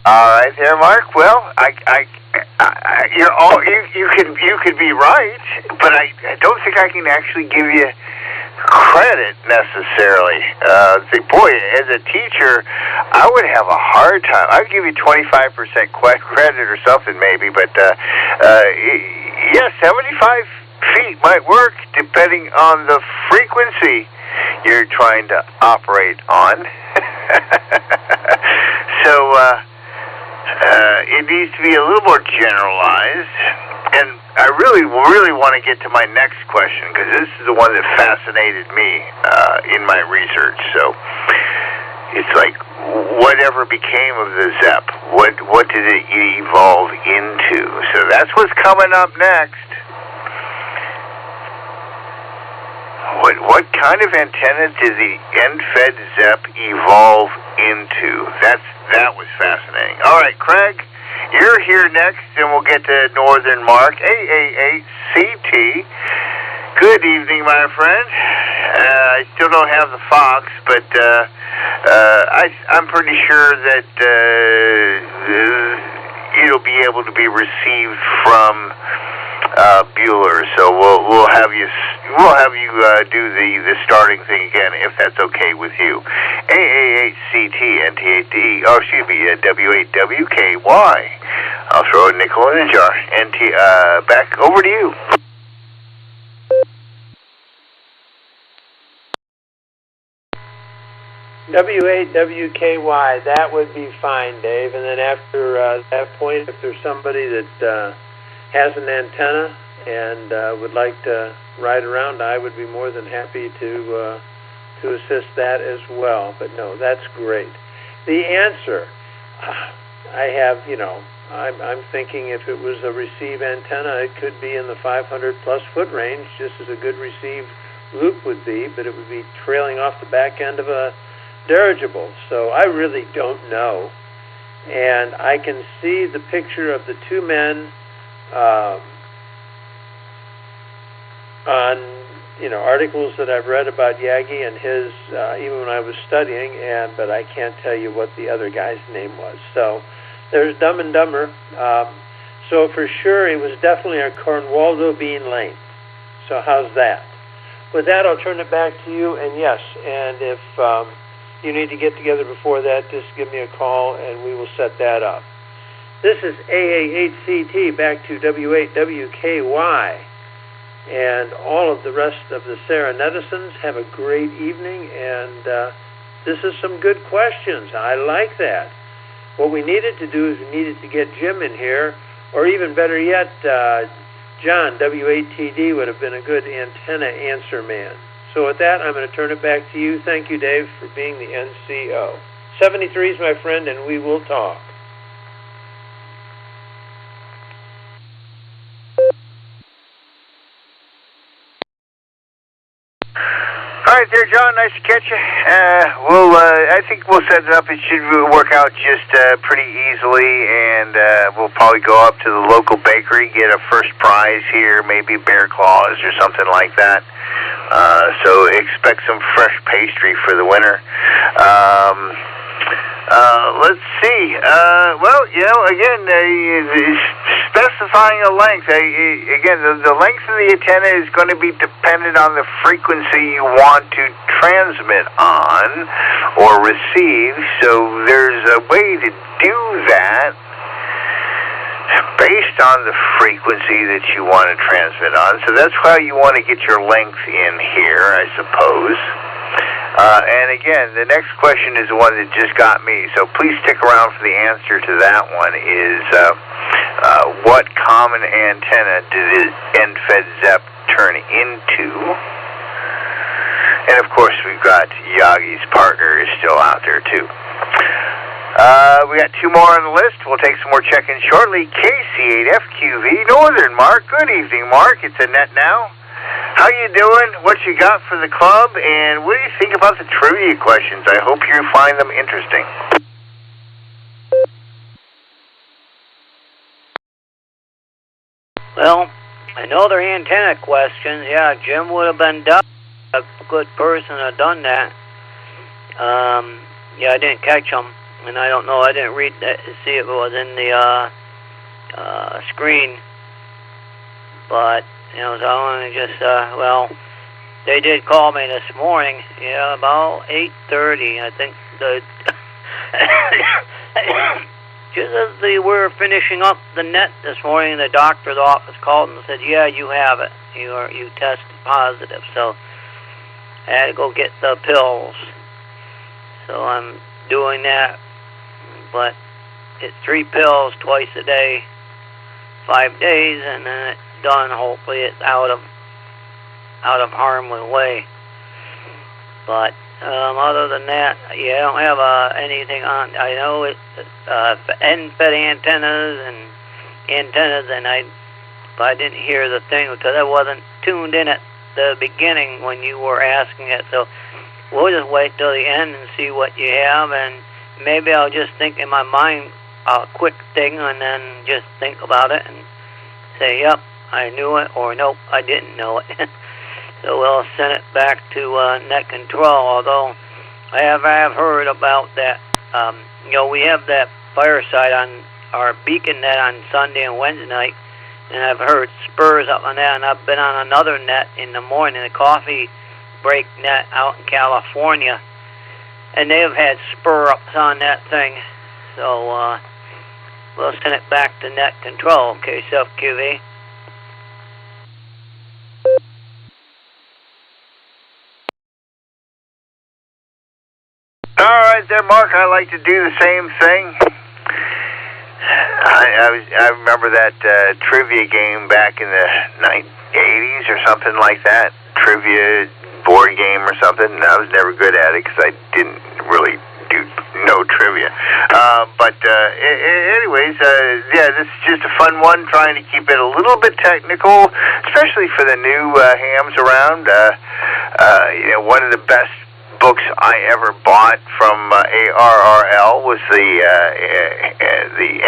All right, there, Mark. Well, you could be right, but I don't think I can actually give you credit necessarily. Boy, as a teacher, I would have a hard time. I'd give you 25% credit or something, maybe, but yeah, 75 feet might work depending on the frequency you're trying to operate on. So it needs to be a little more generalized. And I really want to get to my next question, because this is the one that fascinated me in my research. So it's like, whatever became of the ZEP? What did it evolve into? So that's what's coming up next. What kind of antenna did the N-Fed ZEP evolve into? That was fascinating. All right, Craig, you're here next, and we'll get to Northern Mark, AA8CT. Good evening, my friend. I still don't have the Fox, but I'm pretty sure that it'll be able to be received from Bueller. So we'll have you do the starting thing again, if that's okay with you. AA8CT NT8D, W8WKY. I'll throw a nickel in a jar. Back over to you. W8WKY, that would be fine, Dave. And then after that point, if there's somebody that has an antenna and would like to ride around, I would be more than happy to assist that as well. But no, that's great. The answer, I have, I'm thinking if it was a receive antenna, it could be in the 500 plus foot range, just as a good receive loop would be, but it would be trailing off the back end of a dirigible. So I really don't know. And I can see the picture of the two men on articles that I've read about Yagi and his, even when I was studying, but I can't tell you what the other guy's name was. So there's Dumb and Dumber. So for sure, it was definitely a Cornwaldo Bean Lane. So how's that? With that, I'll turn it back to you. And yes, and if you need to get together before that, just give me a call and we will set that up. This is AA8CT back to W8WKY. And all of the rest of the Sarah Netizens, have a great evening. And this is some good questions. I like that. What we needed to do is we needed to get Jim in here, or even better yet, John, W8TD, would have been a good antenna answer man. So with that, I'm going to turn it back to you. Thank you, Dave, for being the NCO. 73 is my friend, and we will talk. All right there, John. Nice to catch you. I think we'll set it up. It should work out just pretty easily, and we'll probably go up to the local bakery, get a first prize here, maybe bear claws or something like that. So expect some fresh pastry for the winter. Let's see. Again, specifying a length. Again, the length of the antenna is going to be dependent on the frequency you want to transmit on or receive. So there's a way to do that based on the frequency that you want to transmit on. So that's how you want to get your length in here, I suppose. And again, the next question is the one that just got me, so please stick around for the answer to that one, is what common antenna did the end-fed ZEP turn into? And of course, we've got Yagi's partner is still out there too. We got two more on the list. We'll take some more check-ins shortly. KC8FQV Northern. Mark, good evening, Mark. It's Annette now. How you doing? What you got for the club? And what do you think about the trivia questions? I hope you find them interesting. Well, I know they're antenna questions. Yeah, Jim would have been a good person to have done that. Yeah, I didn't catch them, and I don't know. I didn't read that to see if it was in the screen, but. So I want to just, they did call me this morning, about 8:30, I think, just as they were finishing up the net this morning, the doctor's office called and said, yeah, you have it, you tested positive, so I had to go get the pills, so I'm doing that, but it's 3 pills twice a day, 5 days, and then it's done. Hopefully it's out of harm's way. But other than that, I don't have anything on. I know it's end-fed antennas, and I didn't hear the thing because I wasn't tuned in at the beginning when you were asking it. So we'll just wait till the end and see what you have, and maybe I'll just think in my mind a quick thing and then just think about it and say, yep, I knew it, or nope, I didn't know it. So we'll send it back to net control, although I have heard about that. We have that fireside on our beacon net on Sunday and Wednesday night, and I've heard spurs up on that, and I've been on another net in the morning, a coffee break net out in California, and they have had spur ups on that thing. So we'll send it back to net control, okay, self-QV. right there, Mark. I like to do the same thing. I remember that trivia game back in the 80s or something like that. Trivia board game or something. I was never good at it because I didn't really do no trivia. Anyways, yeah, this is just a fun one, trying to keep it a little bit technical, especially for the new hams around. One of the best books I ever bought from ARRL was the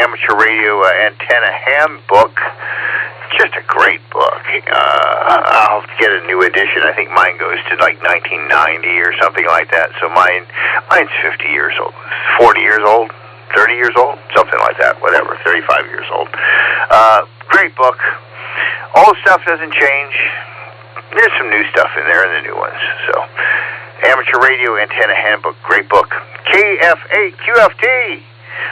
Amateur Radio Antenna Ham book. Just a great book. I'll get a new edition. I think mine goes to like 1990 or something like that. So mine's 50 years old, 40 years old, 30 years old, something like that. Whatever, 35 years old. Great book. Old stuff doesn't change. There's some new stuff in there in the new ones. So, Amateur Radio Antenna Handbook, great book. KF8QFT.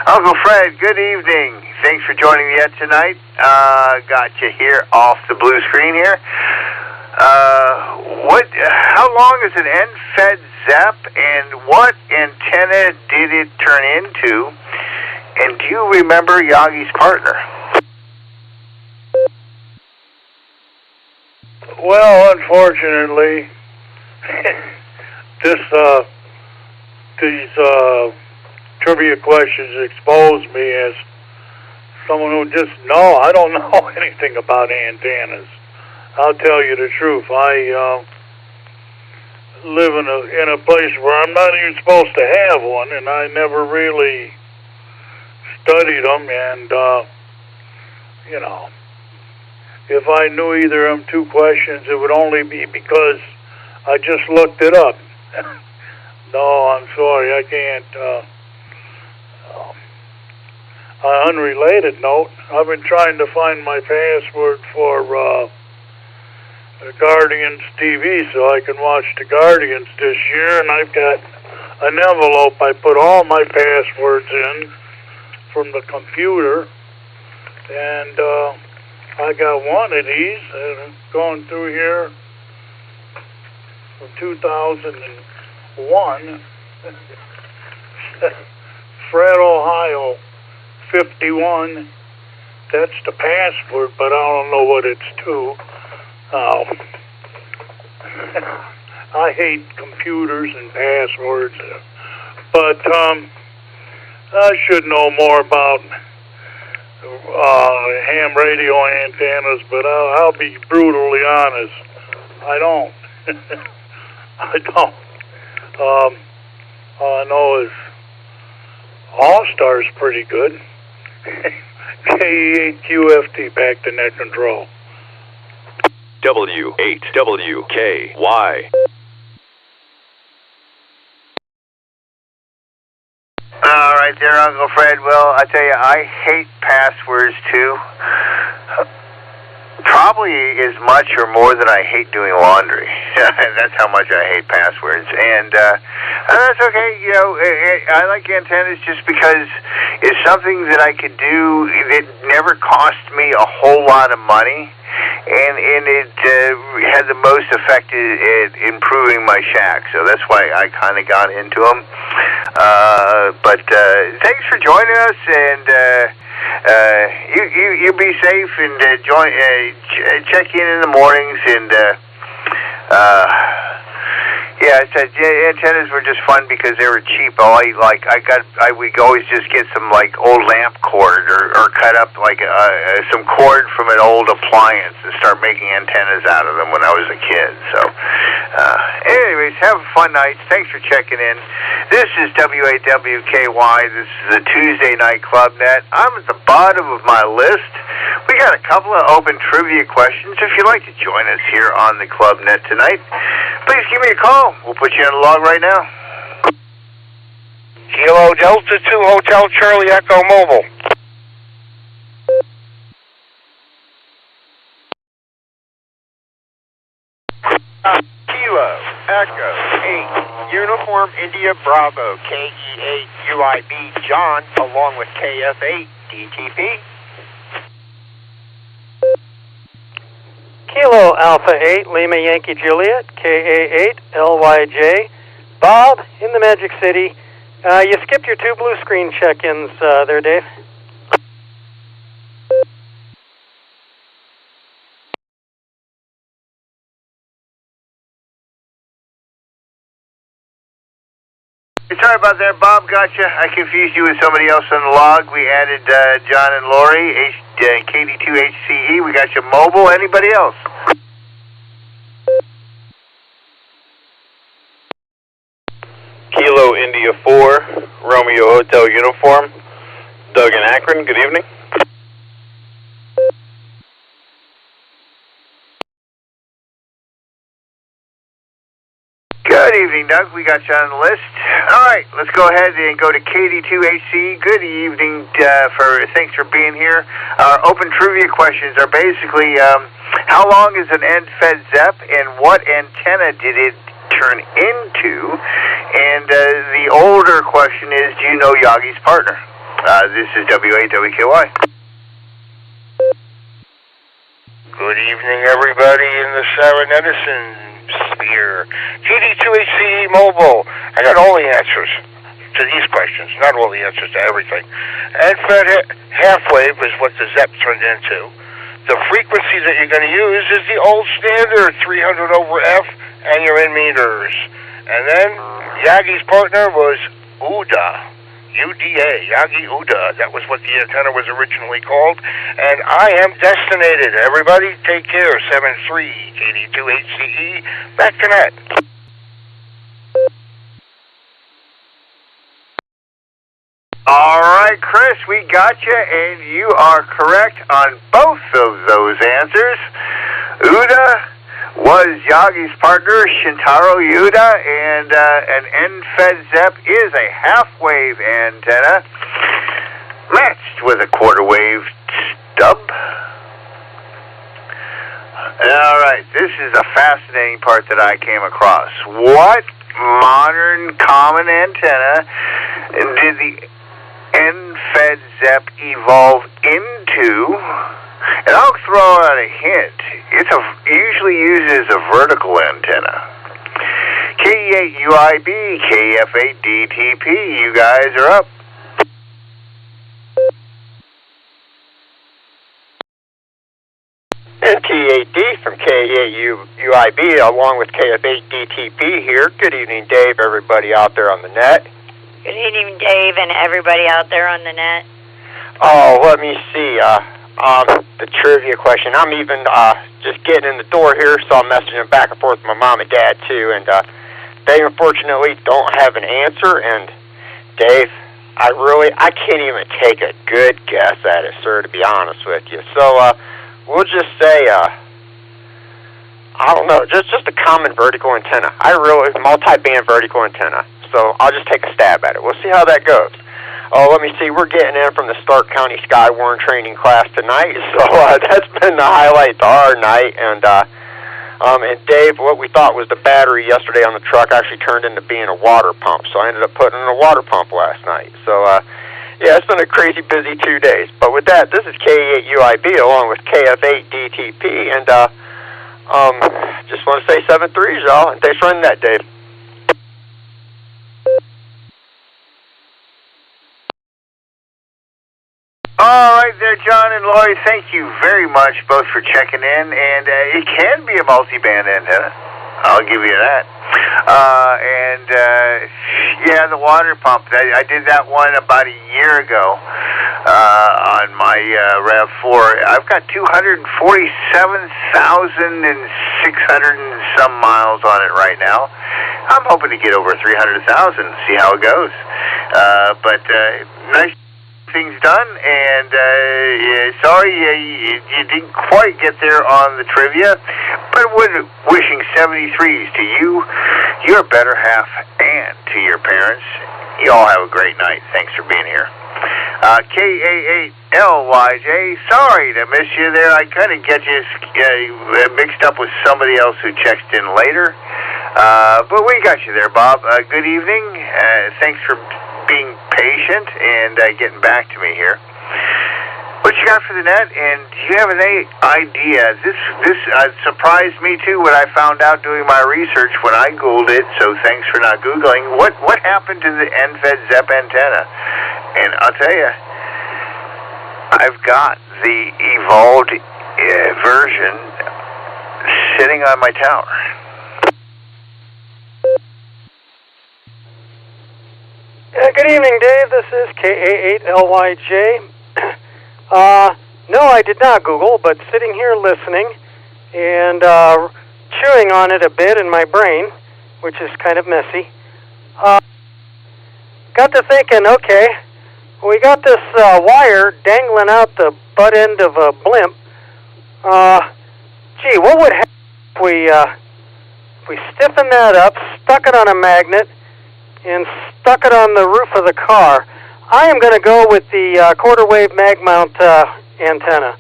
Uncle Fred, good evening. Thanks for joining me tonight. Got you here off the blue screen here. How long is an end-fed ZEP, and what antenna did it turn into? And do you remember Yagi's partner? Well, unfortunately, these trivia questions expose me as someone who I don't know anything about antennas. I'll tell you the truth. I live in a place where I'm not even supposed to have one, and I never really studied them. And if I knew either of them two questions, it would only be because I just looked it up. No, I'm sorry, I can't. Unrelated note, I've been trying to find my password for Guardians TV so I can watch the Guardians this year, and I've got an envelope I put all my passwords in from the computer, and I got one of these, and it's going through here from 2001, Fred, Ohio, 51. That's the password, but I don't know what it's to. I hate computers and passwords, but I should know more about ham radio antennas, but I'll be brutally honest. I don't. I don't. All I know is Allstar's pretty good. KE8QFT, back to net control. W8WKY. All right there, Uncle Fred. Well, I tell you, I hate passwords too. Probably as much or more than I hate doing laundry. That's how much I hate passwords. And that's okay. I like antennas just because it's something that I could do. It never cost me a whole lot of money. And it had the most effect at improving my shack. So that's why I kind of got into them. But thanks for joining us, and you be safe, and check in the mornings, and antennas were just fun because they were cheap. We always just get some like old lamp cord or cut up like some cord from an old appliance and start making antennas out of them when I was a kid. So, anyways, have a fun night. Thanks for checking in. This is W8WKY. This is the Tuesday Night Club Net. I'm at the bottom of my list. We got a couple of open trivia questions. If you'd like to join us here on the Club Net tonight, please give me a call. We'll put you on the log right now. Kilo Delta 2 Hotel Charlie Echo Mobile. Kilo Echo 8 Uniform India Bravo KE8 UIB John along with KF8 DTP. Kilo Alpha 8 Lima Yankee Juliet KA8 LYJ Bob in the Magic City You skipped your 2 blue screen check-ins there, Dave. Sorry about that, Bob. Gotcha. I confused you with somebody else on the log. We added John and Lori, KD2HCE. We got you mobile. Anybody else? Kilo India 4, Romeo Hotel Uniform, Doug in Akron, good evening. Good evening, Doug. We got you on the list. All right, let's go ahead and go to KD2HC. Good evening. Thanks for being here. Our open trivia questions are basically, how long is an end-fed ZEP, and what antenna did it turn into? And the older question is, do you know Yagi's partner? This is WAWKY. Good evening, everybody in the Sarah Edison sphere. KD2HCE Mobile. I got all the answers to these questions, not all the answers to everything. End-fed half-wave is what the ZEP turned into. The frequency that you're going to use is the old standard 300 over F and your in meters. And then Yagi's partner was UDA. UDA, Yagi UDA. That was what the antenna was originally called. And I am destinated. Everybody take care. 7-3, KD2HCE. Back to net. All right, Chris, we got you, and you are correct on both of those answers. UDA was Yagi's partner, Shintaro Yuda, and an end-fed ZEP is a half-wave antenna matched with a quarter-wave stub. All right, this is a fascinating part that I came across. What modern common antenna did the end-fed ZEP evolve into? And I'll throw out a hint. It usually uses a vertical antenna. KE8UIB, KF8DTP, you guys are up. NT8D from KE8UIB along with KF8DTP here. Good evening, Dave, everybody out there on the net. Good evening, Dave, and everybody out there on the net. Oh, let me see. The trivia question. I'm even just getting in the door here, so I'm messaging back and forth with my mom and dad too, and they unfortunately don't have an answer. And Dave, I can't even take a good guess at it, sir, to be honest with you. So we'll just say, I don't know, just a common vertical antenna. Multi-band vertical antenna. So I'll just take a stab at it. We'll see how that goes. Oh, let me see. We're getting in from the Stark County Skywarn training class tonight, so that's been the highlight to our night. And Dave, what we thought was the battery yesterday on the truck actually turned into being a water pump, so I ended up putting in a water pump last night. So, yeah, it's been a crazy busy 2 days. But with that, this is KE8UIB along with KF8DTP, and just want to say 7-3, y'all, and thanks for running that, Dave. All right there, John and Lori, thank you very much both for checking in, and it can be a multi-band antenna. I'll give you that. Yeah, the water pump. I did that one about a year ago on my RAV4. I've got 247,600 and some miles on it right now. I'm hoping to get over 300,000, see how it goes. But nice things done, and sorry you didn't quite get there on the trivia, but wishing 73s to you, your better half, and to your parents. You all have a great night. Thanks for being here. KA8LYJ, sorry to miss you there. I kind of get you mixed up with somebody else who checks in later, but we got you there, Bob. Good evening. Thanks for being patient and getting back to me here. What's you got for the net? And do you have any idea? This surprised me too when I found out doing my research when I Googled it. So thanks for not Googling. What happened to the end-fed ZEP antenna? And I'll tell you, I've got the evolved version sitting on my tower. Good evening, Dave. This is KA8LYJ. No, I did not Google, but sitting here listening and chewing on it a bit in my brain, which is kind of messy, got to thinking, okay, we got this wire dangling out the butt end of a blimp. Gee, what would happen if we stiffened that up, stuck it on a magnet, and stuck it on the roof of the car? I am going to go with the quarter wave mag mount antenna.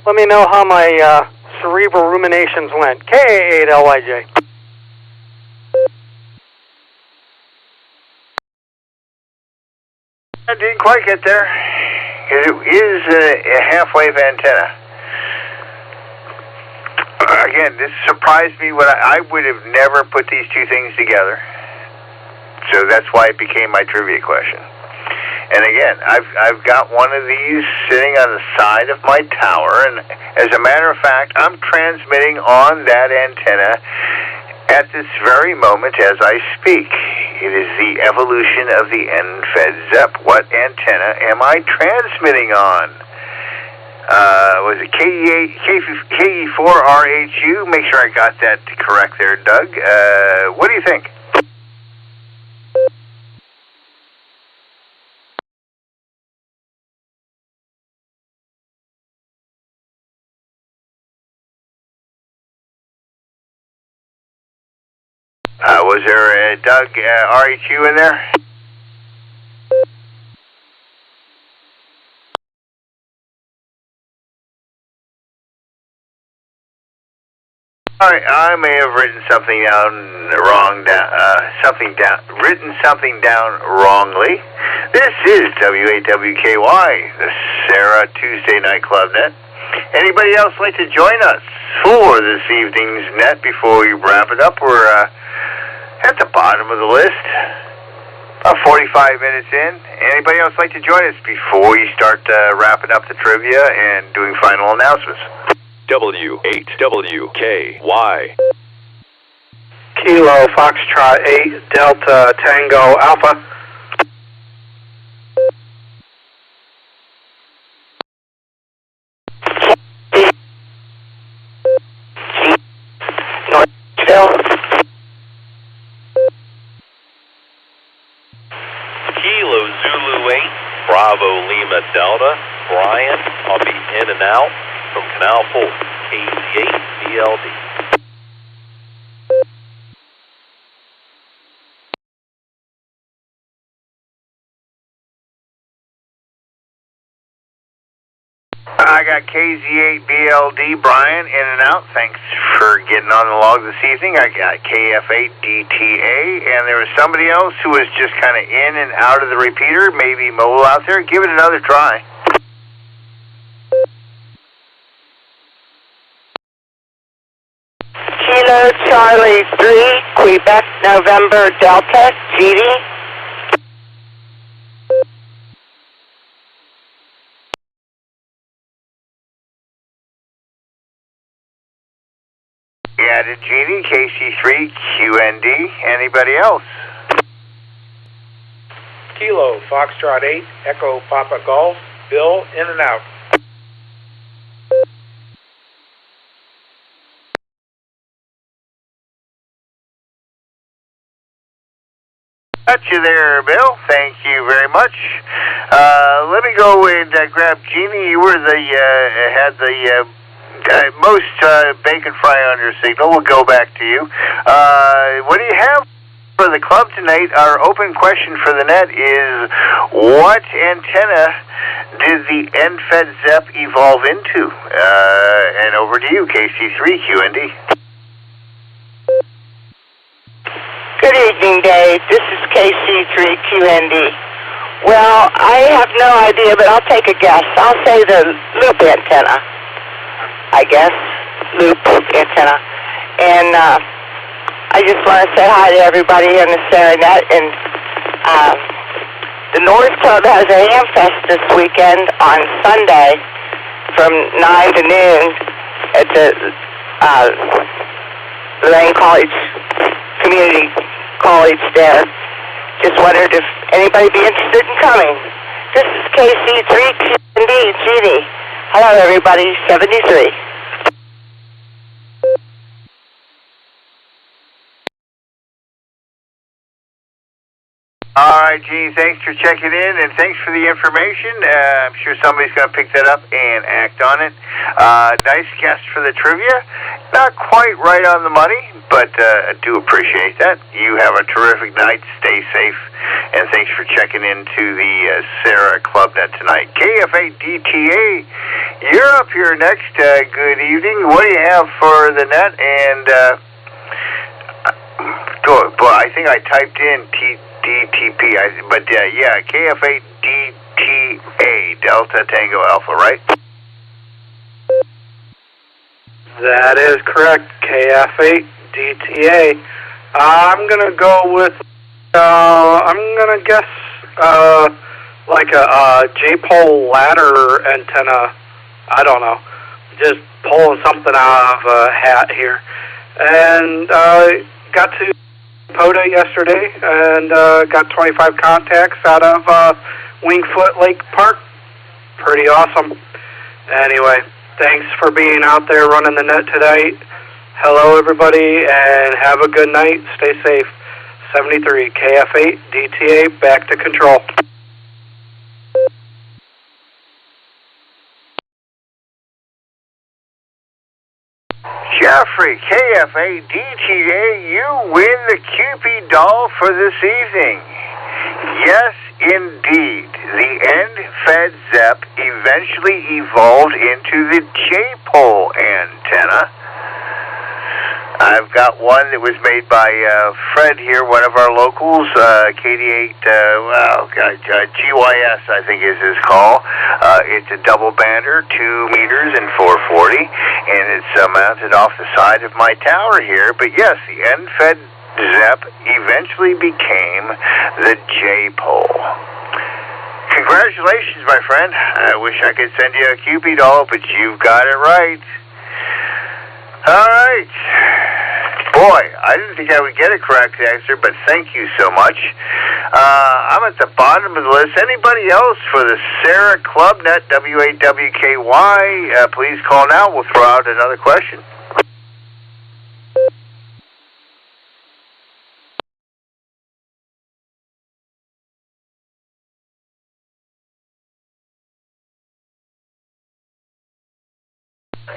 Let me know how my cerebral ruminations went. KA8LYJ. I didn't quite get there. It is a half-wave antenna. Again, this surprised me. When I would have never put these two things together. So that's why it became my trivia question. And again, I've got one of these sitting on the side of my tower, and as a matter of fact, I'm transmitting on that antenna at this very moment as I speak. It is the evolution of the end-fed ZEP. What antenna am I transmitting on? Was it KE4RHU? Make sure I got that correct there, Doug. What do you think? Was there a Doug RHU in there? I may have written something down written something down wrongly. This is W8WKY, the Sarah Tuesday Night Club Net. Anybody else like to join us for this evening's net before we wrap it up? We're at the bottom of the list, about 45 minutes in. Anybody else like to join us before we start wrapping up the trivia and doing final announcements? W8WKY. Kilo Foxtrot 8 Delta Tango Alpha. Kilo Zulu 8 Bravo Lima Delta. Brian, I'll be in and out from Canal 4, KC8 BLD. I got KZ8 BLD, Brian, in and out. Thanks for getting on the log this evening. I got KF8 DTA, and there was somebody else who was just kind of in and out of the repeater, maybe mobile out there. Give it another try. Kilo Charlie 3, Quebec, November, Delta, GD. Added Genie, KC3, QND. Anybody else? Kilo Foxtrot 8 Echo Papa Golf. Bill, in and out. Got you there, Bill. Thank you very much. Let me go and grab Jeannie. You were had the most bacon fry on your signal. We'll go back to you. What do you have for the club tonight? Our open question for the net is, what antenna did the end-fed ZEP evolve into? And over to you, KC3 QND. Good evening, Dave. This is KC3QND. Well, I have no idea, but I'll take a guess. I'll say the loop antenna. I guess. Loop antenna. And I just want to say hi to everybody on the Serenet. And the North Club has a ham fest this weekend on Sunday from 9 to noon at the Lane College Community College there. Just wondered if anybody be interested in coming. This is KC3TND Judy. Hello, everybody. 73. All right, Gene, thanks for checking in, and thanks for the information. I'm sure somebody's going to pick that up and act on it. Nice guest for the trivia. Not quite right on the money, but I do appreciate that. You have a terrific night. Stay safe, and thanks for checking into the Sarah ClubNet tonight. KF8DTA, you're up here next. Good evening. What do you have for the net? And well, I think I typed in DTP, but yeah, KF8DTA, Delta Tango Alpha, right? That is correct, KF8DTA. I'm going to go with, I'm going to guess, like a J-pole ladder antenna. I don't know. Just pulling something out of a hat here. And got to POTA yesterday and got 25 contacts out of Wingfoot Lake Park. Pretty awesome. Anyway, thanks for being out there running the net tonight. Hello, everybody, and have a good night. Stay safe. 73 KF8 DTA, back to control. Jeffrey, KF8DTA, you win the Cupid doll for this evening. Yes, indeed. The end-fed ZEP eventually evolved into the J-pole antenna. I've got one that was made by Fred here, one of our locals, KD8, GYS, I think is his call. It's a double bander, 2 meters and 440, and it's mounted off the side of my tower here. But yes, the end-fed ZEP eventually became the J-pole. Congratulations, my friend. I wish I could send you a Cupid doll, but you've got it right. All right. Boy, I didn't think I would get a correct answer, but thank you so much. I'm at the bottom of the list. Anybody else for the Sarah ClubNet, WAWKY, please call now. We'll throw out another question.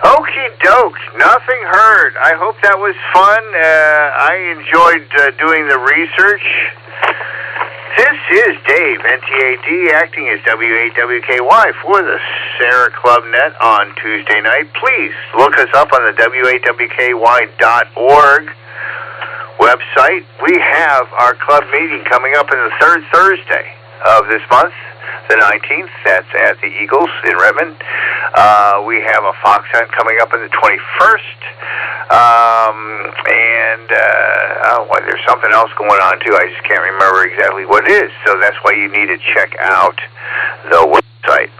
Okie doke, nothing heard. I hope that was fun. I enjoyed doing the research. This is Dave, NTAD, acting as WAWKY for the Sarah ClubNet on Tuesday night. Please look us up on the WAWKY.org website. We have our club meeting coming up on the third Thursday of this month. The 19th, that's at the Eagles in Redmond. We have a fox hunt coming up on the 21st. There's something else going on, too. I just can't remember exactly what it is. So that's why you need to check out the website.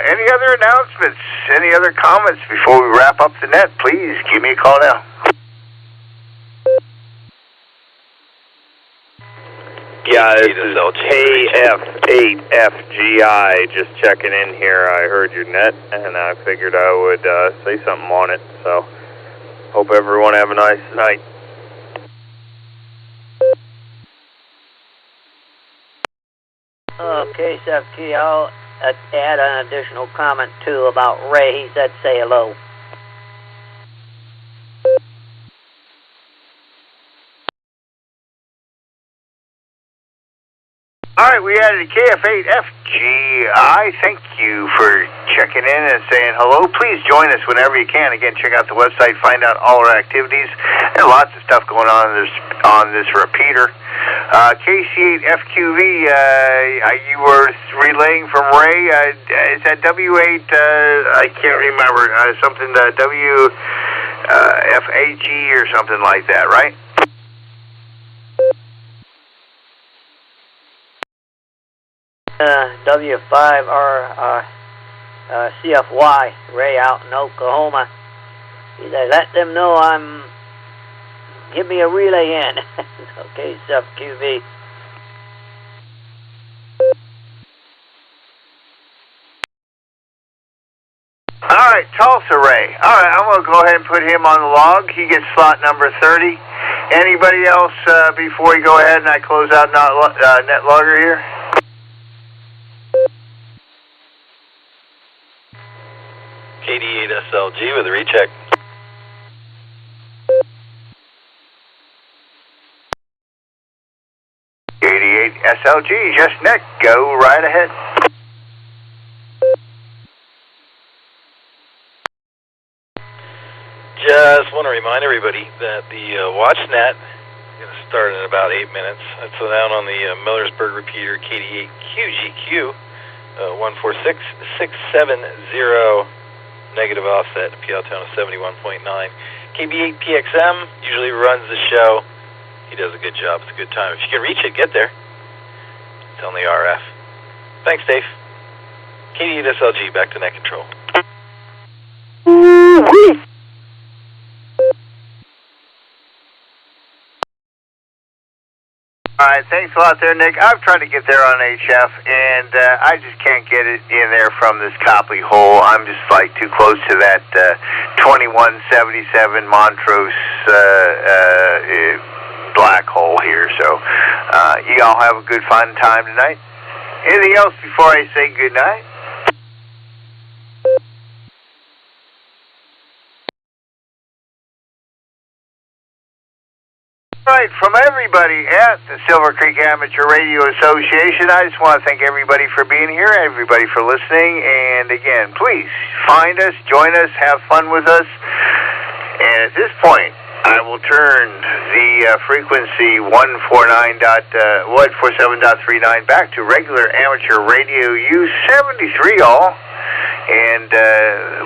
Any other announcements? Any other comments before we wrap up the net? Please give me a call now. Yeah, this is KF8FGI, just checking in here. I heard your net, and I figured I would say something on it. So, hope everyone have a nice night. Okay, KSFT, I'll add an additional comment, too, about Ray. He said say hello. All right, we added a KF8FGI. Thank you for checking in and saying hello. Please join us whenever you can. Again, check out the website, find out all our activities. There's lots of stuff going on this repeater. KC8FQV, you were relaying from Ray. Is that W8? I can't remember. Something WFAG or something like that, right? W5R CFY, Ray out in Oklahoma. He said, let them know give me a relay in. Okay, QV. All right, Tulsa Ray. All right, I'm going to go ahead and put him on the log. He gets slot number 30. Anybody else before we go ahead and I close out net logger here? KD8SLG with a recheck. KD8SLG, just net, go right ahead. Just want to remind everybody that the WatchNet is going to start in about 8 minutes. That's down on the Millersburg repeater KD8QGQ 146670. Negative offset, PL tone of 71.9. KB8PXM usually runs the show. He does a good job. It's a good time. If you can reach it, get there. It's on the RF. Thanks, Dave. KD8SLG, back to net control. All right, thanks a lot there, Nick. I've tried to get there on HF, and I just can't get it in there from this Copley hole. I'm just like too close to that 2177 Montrose black hole here. So you all have a good fun time tonight. Anything else before I say good night? Right, from everybody at the Silvercreek Amateur Radio Association, I just want to thank everybody for being here, everybody for listening, and again, please find us, join us, have fun with us, and at this point, I will turn the frequency 147.39 back to regular amateur radio U73 all, and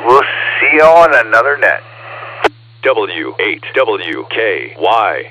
we'll see you all on another net. W8WKY.